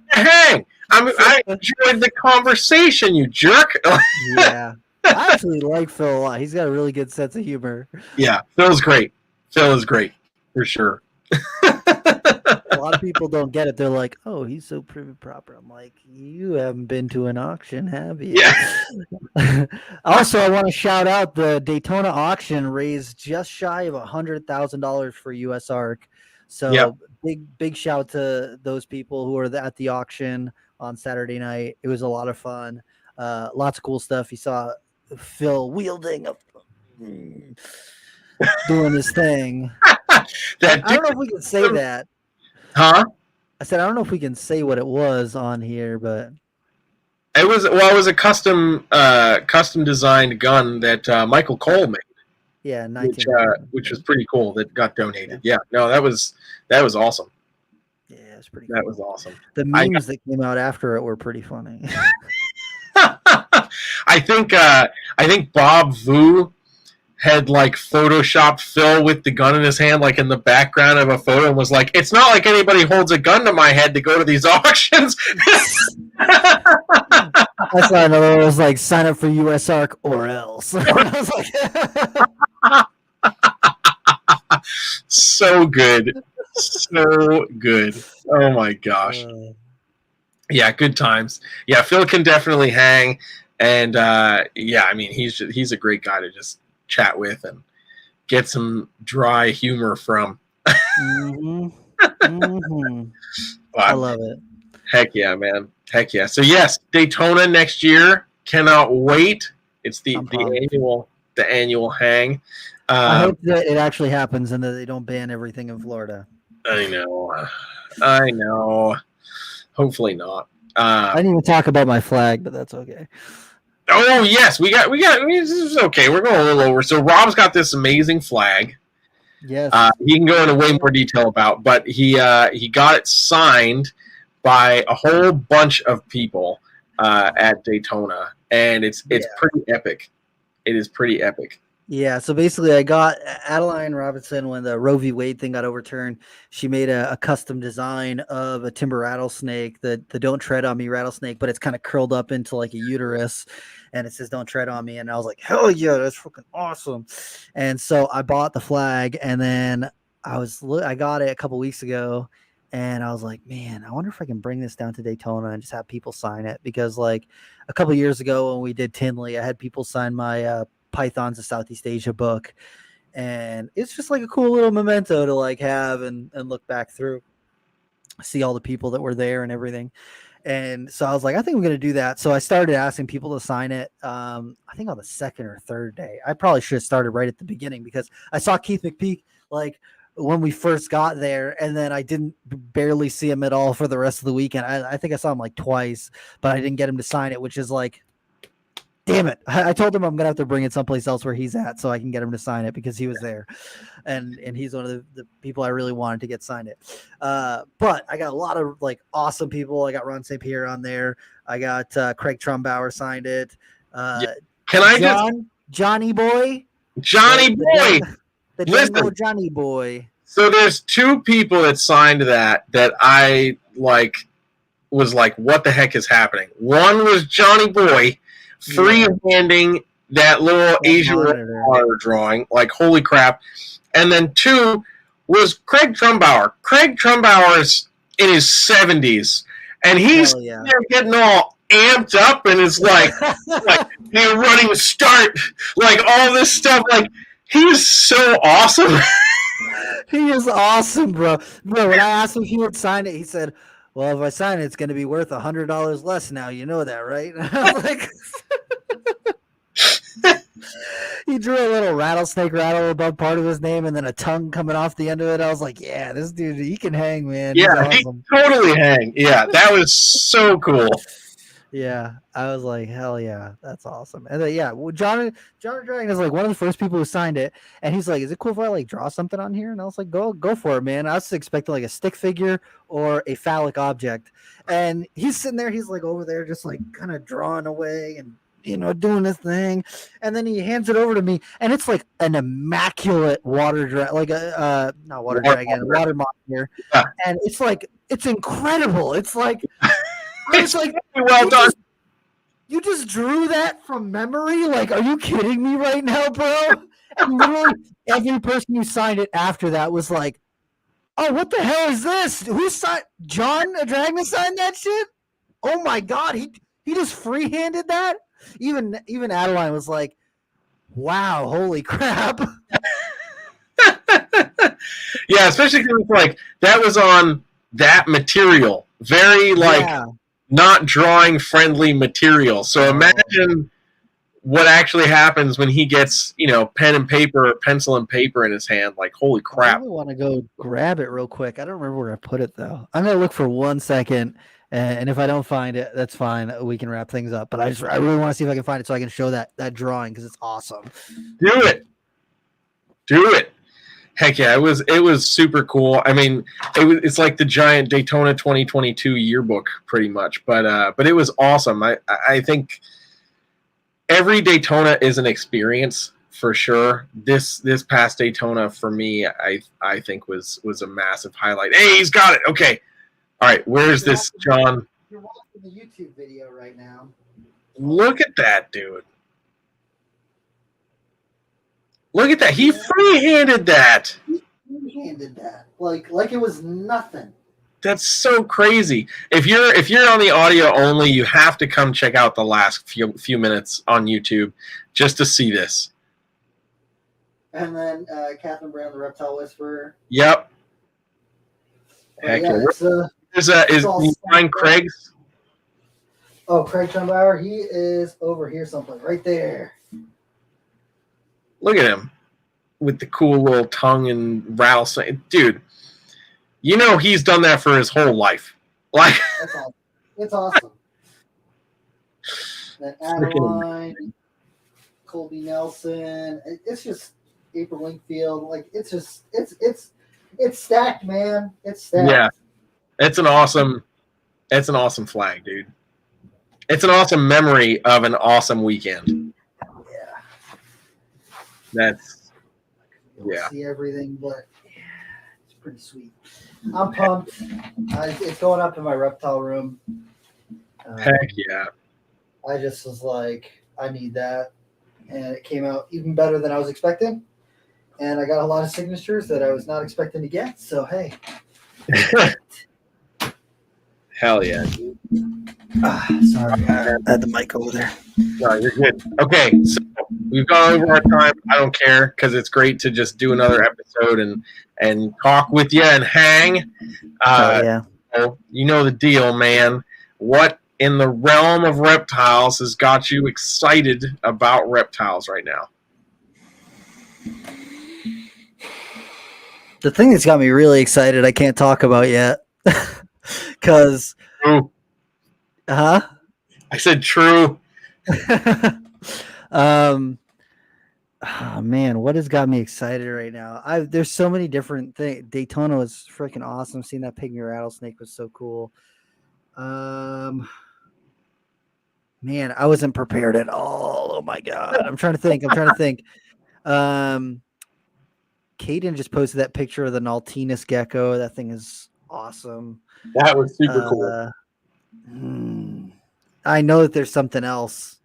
Speaker 5: hang. I enjoyed the conversation, you jerk.
Speaker 4: Yeah. I actually like Phil a lot. He's got a really good sense of humor.
Speaker 5: Yeah, Phil's great. Phil is great, for sure.
Speaker 4: A lot of people don't get it. They're like, oh, he's so prim and proper. I'm like, you haven't been to an auction, have you?
Speaker 5: Yeah.
Speaker 4: Also, I want to shout out the Daytona auction raised just shy of $100,000 for US ARC. So
Speaker 5: Yep.
Speaker 4: big shout to those people who were at the auction on Saturday night. It was a lot of fun. Lots of cool stuff. You saw Phil wielding up, doing his thing. I don't know if we can say that.
Speaker 5: Huh?
Speaker 4: I said I don't know if we can say what it was on here, but
Speaker 5: It was a custom designed gun that Michael Cole made.
Speaker 4: yeah,
Speaker 5: which was pretty cool. That got donated. Yeah, no, that was awesome.
Speaker 4: Yeah, it was pretty.
Speaker 5: That
Speaker 4: cool.
Speaker 5: was awesome.
Speaker 4: The memes that came out after it were pretty funny.
Speaker 5: I think Bob Vu had like photoshopped Phil with the gun in his hand, like in the background of a photo, and was like, "It's not like anybody holds a gun to my head to go to these auctions."
Speaker 4: I saw another one was like, "Sign up for US ARC or else." I was like,
Speaker 5: so good, so good. Oh my gosh. Yeah, good times. Yeah, Phil can definitely hang, and yeah, I mean he's a great guy to just chat with and get some dry humor from.
Speaker 4: mm-hmm. Mm-hmm. I love it.
Speaker 5: Heck yeah, man. Heck yeah. So yes, Daytona next year. Cannot wait. It's the annual hang.
Speaker 4: I hope that it actually happens and that they don't ban everything in Florida.
Speaker 5: I know. Hopefully not.
Speaker 4: I didn't even talk about my flag, but that's okay.
Speaker 5: Oh yes, we got. This is okay. We're going a little over. So Rob's got this amazing flag.
Speaker 4: Yes.
Speaker 5: He can go into way more detail about, but he got it signed by a whole bunch of people at Daytona, and it's pretty epic. It is pretty epic.
Speaker 4: Yeah, so basically I got Adeline Robinson when the Roe v. Wade thing got overturned. She made a custom design of a timber rattlesnake, the Don't Tread on Me rattlesnake, but it's kind of curled up into like a uterus, and it says Don't Tread on Me. And I was like, hell yeah, that's fucking awesome. And so I bought the flag, and then I got it a couple weeks ago, and I was like, man, I wonder if I can bring this down to Daytona and just have people sign it. Because like a couple years ago when we did Tinley, I had people sign my Pythons of Southeast Asia book, and it's just like a cool little memento to like have and look back through, see all the people that were there and everything. And so I was like, I think I'm going to do that. So I started asking people to sign it. I think on the second or third day. I probably should have started right at the beginning because I saw Keith McPeak like when we first got there, and then I didn't barely see him at all for the rest of the weekend. I think I saw him like twice, but I didn't get him to sign it, which is like, damn it. I told him I'm going to have to bring it someplace else where he's at so I can get him to sign it because he was there. And he's one of the people I really wanted to get signed it. But I got a lot of like awesome people. I got Ron St. Pierre on there. I got Craig Trumbauer signed it. Johnny Boy?
Speaker 5: Johnny Boy!
Speaker 4: The Listen, Johnny Boy.
Speaker 5: So there's two people that signed that I like was like, what the heck is happening? One was Johnny Boy free-handing that little Asian water drawing, like, holy crap. And then 2 was Craig Trumbauer. Craig Trumbauer is in his 70s, and he's getting all amped up, and is like running start, like all this stuff. Like, he's so awesome.
Speaker 4: He is awesome, bro. When I asked him if he would sign it, he said, well, if I sign it, it's going to be worth $100 less now. You know that, right? I was like, he drew a little rattlesnake rattle above part of his name and then a tongue coming off the end of it. I was like, yeah, this dude, he can hang, man.
Speaker 5: Yeah,
Speaker 4: He's awesome.
Speaker 5: he totally hang. Yeah, that was so cool.
Speaker 4: Yeah, I was like, hell yeah, that's awesome. And then, John Dragon is like one of the first people who signed it, and he's like, is it cool if I like draw something on here? And I was like, go for it, man. I was expecting like a stick figure or a phallic object, and he's sitting there, he's like over there just like kind of drawing away and doing his thing, and then he hands it over to me, and it's like an immaculate water dragon, like a not water dragon, water monster, and it's like, it's incredible. It's like, I was like,
Speaker 5: well done.
Speaker 4: You just drew that from memory? Like, are you kidding me right now, bro? And literally every person who signed it after that was like, oh, what the hell is this? Who signed? John Dragon signed that shit? Oh my God, he just free-handed that? Even Adeline was like, wow, holy crap.
Speaker 5: Yeah, especially because like that was on that material. Very not drawing friendly material. So imagine what actually happens when he gets, pen and paper, pencil and paper in his hand. Like, holy crap.
Speaker 4: I really want to go grab it real quick. I don't remember where I put it though. I'm going to look for 1 second. And if I don't find it, that's fine. We can wrap things up. But I really want to see if I can find it so I can show that drawing because it's awesome.
Speaker 5: Do it. Heck yeah, it was super cool. I mean, it's like the giant Daytona 2022 yearbook, pretty much. But it was awesome. I think every Daytona is an experience for sure. This past Daytona for me, I think was a massive highlight. Hey, he's got it. Okay, all right. Where's this, John?
Speaker 4: You're watching the YouTube video right now.
Speaker 5: Look at that, dude. Look at that. He free-handed that.
Speaker 4: He free-handed that. Like it was nothing.
Speaker 5: That's so crazy. If you're on the audio only, you have to come check out the last few minutes on YouTube just to see this.
Speaker 4: And then Catherine Brown, the Reptile Whisperer.
Speaker 5: Yep. Heck yeah. Is he find Craig's?
Speaker 4: Oh, Craig Trumbauer, he is over here someplace, right there.
Speaker 5: Look at him with the cool little tongue and rattlesnake. Dude, he's done that for his whole life. Like,
Speaker 4: that's awesome. It's awesome. Then Adeline, Colby Nelson. It's just April Linkfield. Like, it's just it's stacked, man. It's stacked. Yeah,
Speaker 5: it's an awesome flag, dude. It's an awesome memory of an awesome weekend.
Speaker 4: See everything, but it's pretty sweet. I'm pumped. It's going up in my reptile room.
Speaker 5: Heck yeah.
Speaker 4: I just was like, I need that. And it came out even better than I was expecting. And I got a lot of signatures that I was not expecting to get. So, hey.
Speaker 5: Hell yeah, dude.
Speaker 4: Sorry, I had the mic over there.
Speaker 5: No, you're good. Okay, so we've gone over our time. I don't care because it's great to just do another episode and talk with you and hang.
Speaker 4: Yeah.
Speaker 5: You know the deal, man. What in the realm of reptiles has got you excited about reptiles right now?
Speaker 4: The thing that's got me really excited, I can't talk about yet. Because,
Speaker 5: I said true.
Speaker 4: Oh man, what has got me excited right now? There's so many different things. Daytona was freaking awesome. Seeing that pygmy rattlesnake was so cool. Man, I wasn't prepared at all. Oh my god, I'm trying to think. Caden just posted that picture of the Nautinus gecko. That thing is awesome.
Speaker 5: That was super cool.
Speaker 4: I know that there's something else.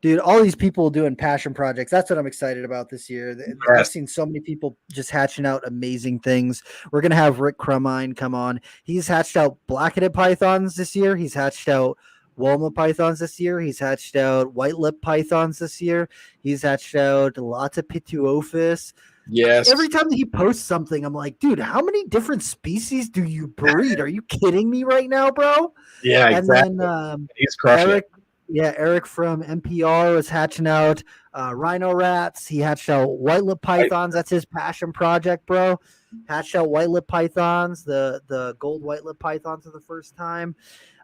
Speaker 4: Dude, all these people doing passion projects. That's what I'm excited about this year. I've seen so many people just hatching out amazing things. We're going to have Rick Crumine come on. He's hatched out black-headed pythons this year. He's hatched out Woma pythons this year. He's hatched out white-lip pythons this year. He's hatched out lots of Pituophis.
Speaker 5: Yes.
Speaker 4: Every time he posts something, I'm like, dude, how many different species do you breed? Are you kidding me right now, bro?
Speaker 5: Yeah, exactly.
Speaker 4: And then
Speaker 5: he's crushing
Speaker 4: Eric,
Speaker 5: it.
Speaker 4: yeah, Eric from NPR was hatching out rhino rats. He hatched out white-lip pythons. That's his passion project, bro. Hatched out white-lip pythons, the gold white-lip pythons for the first time.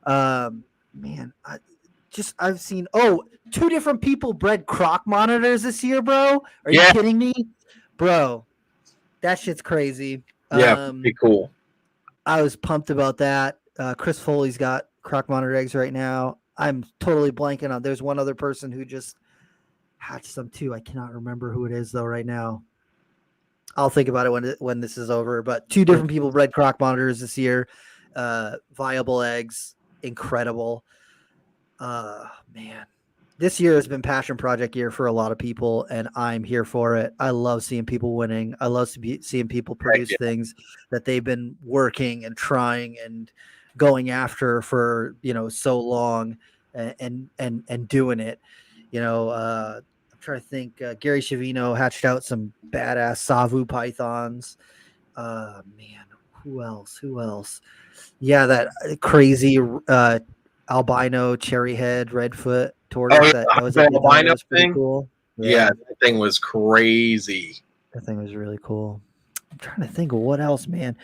Speaker 4: Man, I've seen 2 different people bred croc monitors this year, bro. Are you kidding me? Bro, that shit's crazy.
Speaker 5: Yeah, pretty cool.
Speaker 4: I was pumped about that. Chris Foley's got croc monitor eggs right now. I'm totally blanking on. There's one other person who just hatched some too. I cannot remember who it is though right now. I'll think about it when this is over. But 2 different people bred croc monitors this year. Viable eggs, incredible. Man, this year has been passion project year for a lot of people, and I'm here for it. I love seeing people winning. I love seeing people produce things that they've been working and trying and going after for so long, and doing it. I'm trying to think. Gary Chavino hatched out some badass Savu pythons. Man, who else? Yeah, that crazy albino cherry head redfoot tortoise. That was
Speaker 5: albino
Speaker 4: thing. Cool.
Speaker 5: Yeah, that thing was crazy.
Speaker 4: That thing was really cool. I'm trying to think of what else, man.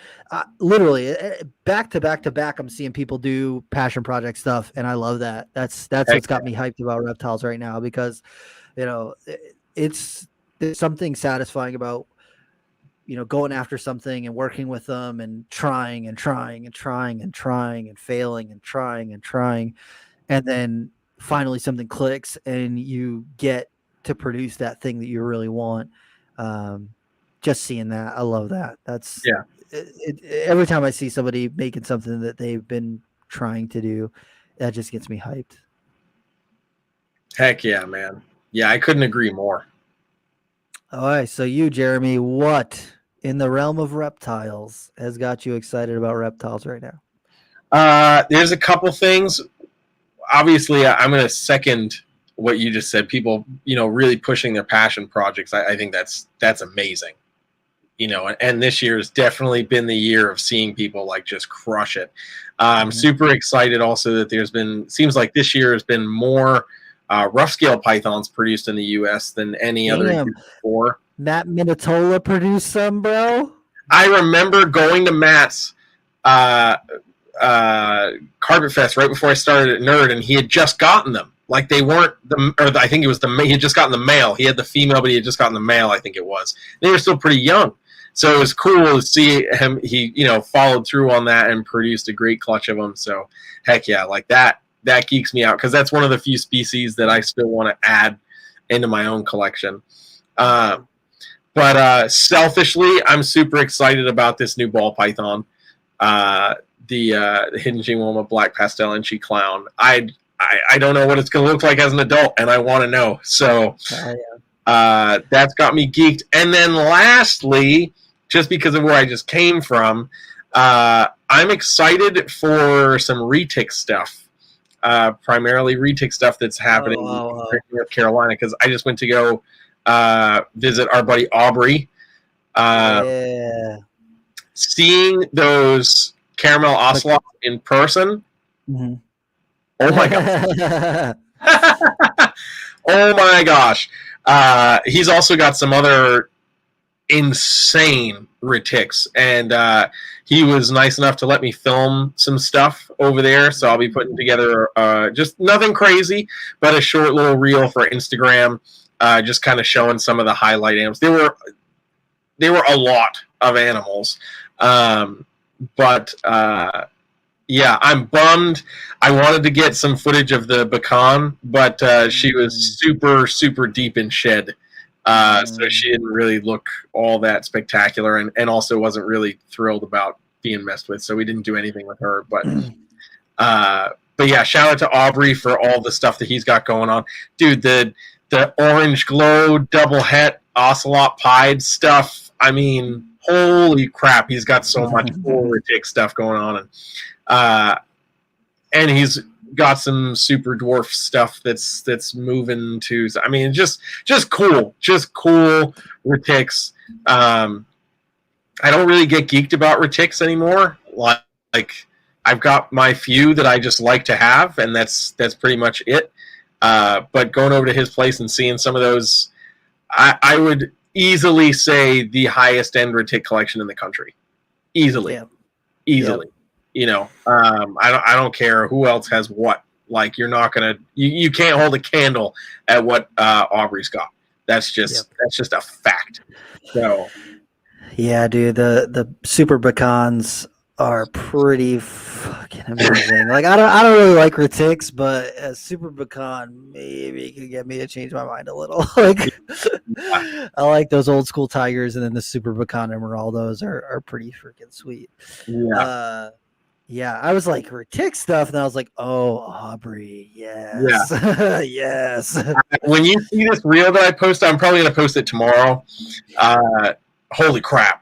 Speaker 4: Literally, back to back, I'm seeing people do passion project stuff, and I love that. That's what's got me hyped about reptiles right now, because, there's something satisfying about, going after something and working with them and trying and failing and trying, and then finally something clicks and you get to produce that thing that you really want. Just seeing that, I love that. That's every time I see somebody making something that they've been trying to do, that just gets me hyped.
Speaker 5: Heck yeah, man. Yeah, I couldn't agree more.
Speaker 4: All right, so you, Jeremy, what in the realm of reptiles has got you excited about reptiles right now?
Speaker 5: There's a couple things. Obviously, I'm going to second what you just said. People, really pushing their passion projects. I think that's amazing. And this year has definitely been the year of seeing people just crush it. I'm super excited also that seems like this year has been more rough scale pythons produced in the U.S. than any other year before.
Speaker 4: Matt Minatola produced some, bro.
Speaker 5: I remember going to Matt's Carpet Fest right before I started at Nerd, and he had just gotten them. Like they weren't I think it was he had just gotten the male. He had the female, but he had just gotten the male, I think it was. They were still pretty young. So it was cool to see him. He, followed through on that and produced a great clutch of them. So heck yeah, like that geeks me out, because that's one of the few species that I still want to add into my own collection. But selfishly, I'm super excited about this new ball python, the Hidden Woma Black Pastel Inchy Clown. I don't know what it's going to look like as an adult, and I want to know. So that's got me geeked. And then lastly, just because of where I just came from, I'm excited for some retic stuff, primarily retic stuff that's happening in North Carolina, because I just went to go visit our buddy Aubrey. Seeing those caramel ocelots in person.
Speaker 4: Mm-hmm.
Speaker 5: Oh my gosh. Oh my gosh. He's also got some other insane retics, and he was nice enough to let me film some stuff over there, so I'll be putting together just nothing crazy, but a short little reel for Instagram, just kind of showing some of the highlight animals. There were a lot of animals, but yeah, I'm bummed. I wanted to get some footage of the Buc-ee, but she was super, super deep in shed. So she didn't really look all that spectacular, and also wasn't really thrilled about being messed with, so we didn't do anything with her. But yeah, shout out to Aubrey for all the stuff that he's got going on, dude. The orange glow double het ocelot pied stuff. I mean, holy crap, he's got so much cool retic stuff going on, and he's got some super dwarf stuff that's moving to. I mean, just cool retics. I don't really get geeked about retics anymore. Like I've got my few that I just like to have, and that's pretty much it. But going over to his place and seeing some of those, I would easily say the highest end retic collection in the country, easily. You know, I don't care who else has what. Like you're not gonna, you can't hold a candle at what Aubrey's got. That's just a fact. So
Speaker 4: yeah, dude, the super pecans are pretty fucking amazing. Like I don't really like retics, but a super pecan maybe could get me to change my mind a little. Like I like those old school tigers, and then the super pecan emeraldos are pretty freaking sweet. Yeah, I was like retic stuff, and I was like, oh, Aubrey, yes, yes.
Speaker 5: When you see this reel that I posted, I'm probably gonna post it tomorrow. Holy crap.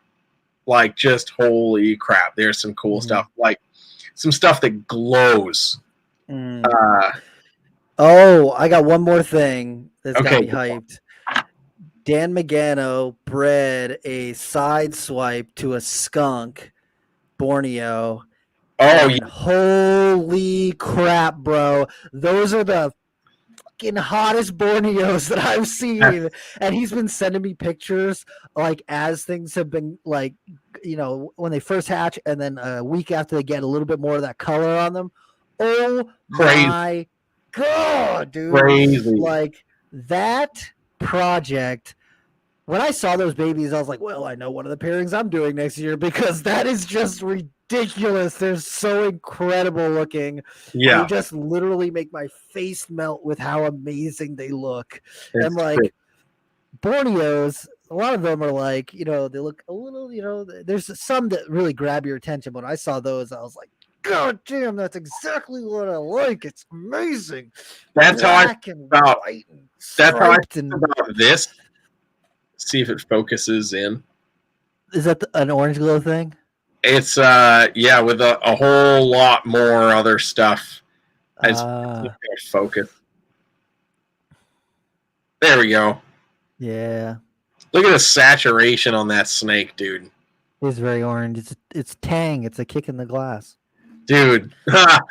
Speaker 5: Like, just holy crap. There's some cool stuff. Like, some stuff that glows.
Speaker 4: I got one more thing that's got me hyped. Dan Magano bred a side swipe to a skunk Borneo.
Speaker 5: Oh, yeah.
Speaker 4: Holy crap, bro. Those are the fucking hottest Borneos that I've seen. And he's been sending me pictures like as things have been like, you know, when they first hatch and then a week after they get a little bit more of that color on them. Oh my God, dude.
Speaker 5: Crazy.
Speaker 4: Like that project. When I saw those babies, I was like, well, I know one of the pairings I'm doing next year because that is just ridiculous. They're so incredible looking.
Speaker 5: Yeah.
Speaker 4: They just literally make my face melt with how amazing they look. And like Borneos, a lot of them are like, you know, they look a little, you know, there's some that really grab your attention. When I saw those, I was like, God damn, that's exactly what I like. It's amazing.
Speaker 5: That's
Speaker 4: Black
Speaker 5: how
Speaker 4: and
Speaker 5: about,
Speaker 4: white and
Speaker 5: that's how I
Speaker 4: striped
Speaker 5: think
Speaker 4: and
Speaker 5: about this. See if it focuses in.
Speaker 4: is that an orange glow thing?
Speaker 5: It's with a whole lot more other stuff. Focus. There we go.
Speaker 4: Yeah.
Speaker 5: Look at the saturation on that snake, dude.
Speaker 4: It's very orange. It's tang. It's a kick in the glass.
Speaker 5: Dude. But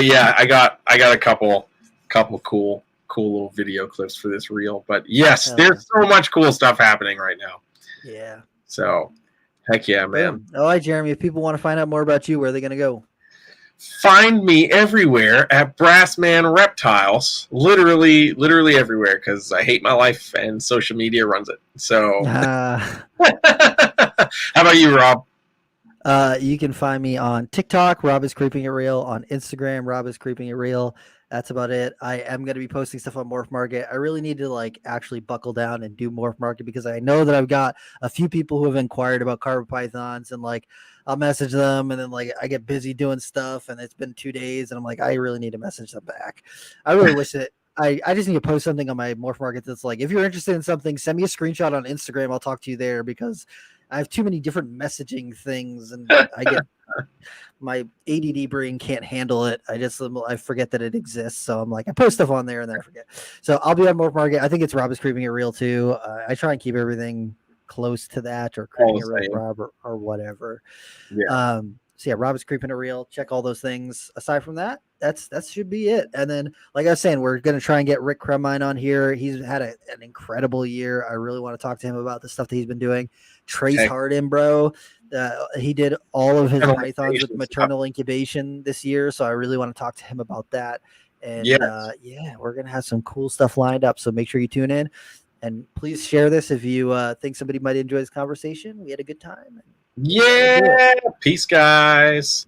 Speaker 5: yeah, I got a couple cool little video clips for this reel. But yes, there's so much cool stuff happening right now.
Speaker 4: Yeah.
Speaker 5: So heck yeah, man.
Speaker 4: All right, Jeremy, if people want to find out more about you, where are they going to go?
Speaker 5: Find me everywhere at Brassman Reptiles. Literally everywhere, because I hate my life and social media runs it. So how about you, Rob?
Speaker 4: You can find me on TikTok, Rob is Creeping It Real, on Instagram, Rob is Creeping It Real. That's about it. I am going to be posting stuff on Morph Market. I really need to like actually buckle down and do Morph Market because I know that I've got a few people who have inquired about carpet pythons, and like I'll message them and then like I get busy doing stuff and it's been 2 days and I'm like, I really need to message them back. I really wish that I just need to post something on my Morph Market that's like, if you're interested in something, send me a screenshot on Instagram. I'll talk to you there because I have too many different messaging things and I get my ADD brain can't handle it. I forget that it exists. So I'm like, I post stuff on there and then I forget. So I'll be on Morph Market. I think it's Rob is Creeping It Real too. I try and keep everything close to that or Creeping It Real Rob or whatever. Yeah. So yeah, Rob is Creeping It Real. Check all those things. Aside from that, that should be it. And then, like I was saying, we're going to try and get Rick Cremine on here. He's had an incredible year. I really want to talk to him about the stuff that he's been doing. Trace Hardin, bro. He did all of his pythons with maternal incubation this year. So I really want to talk to him about that. And we're going to have some cool stuff lined up. So make sure you tune in. And please share this if you think somebody might enjoy this conversation. We had a good time.
Speaker 5: Yeah. Peace, guys.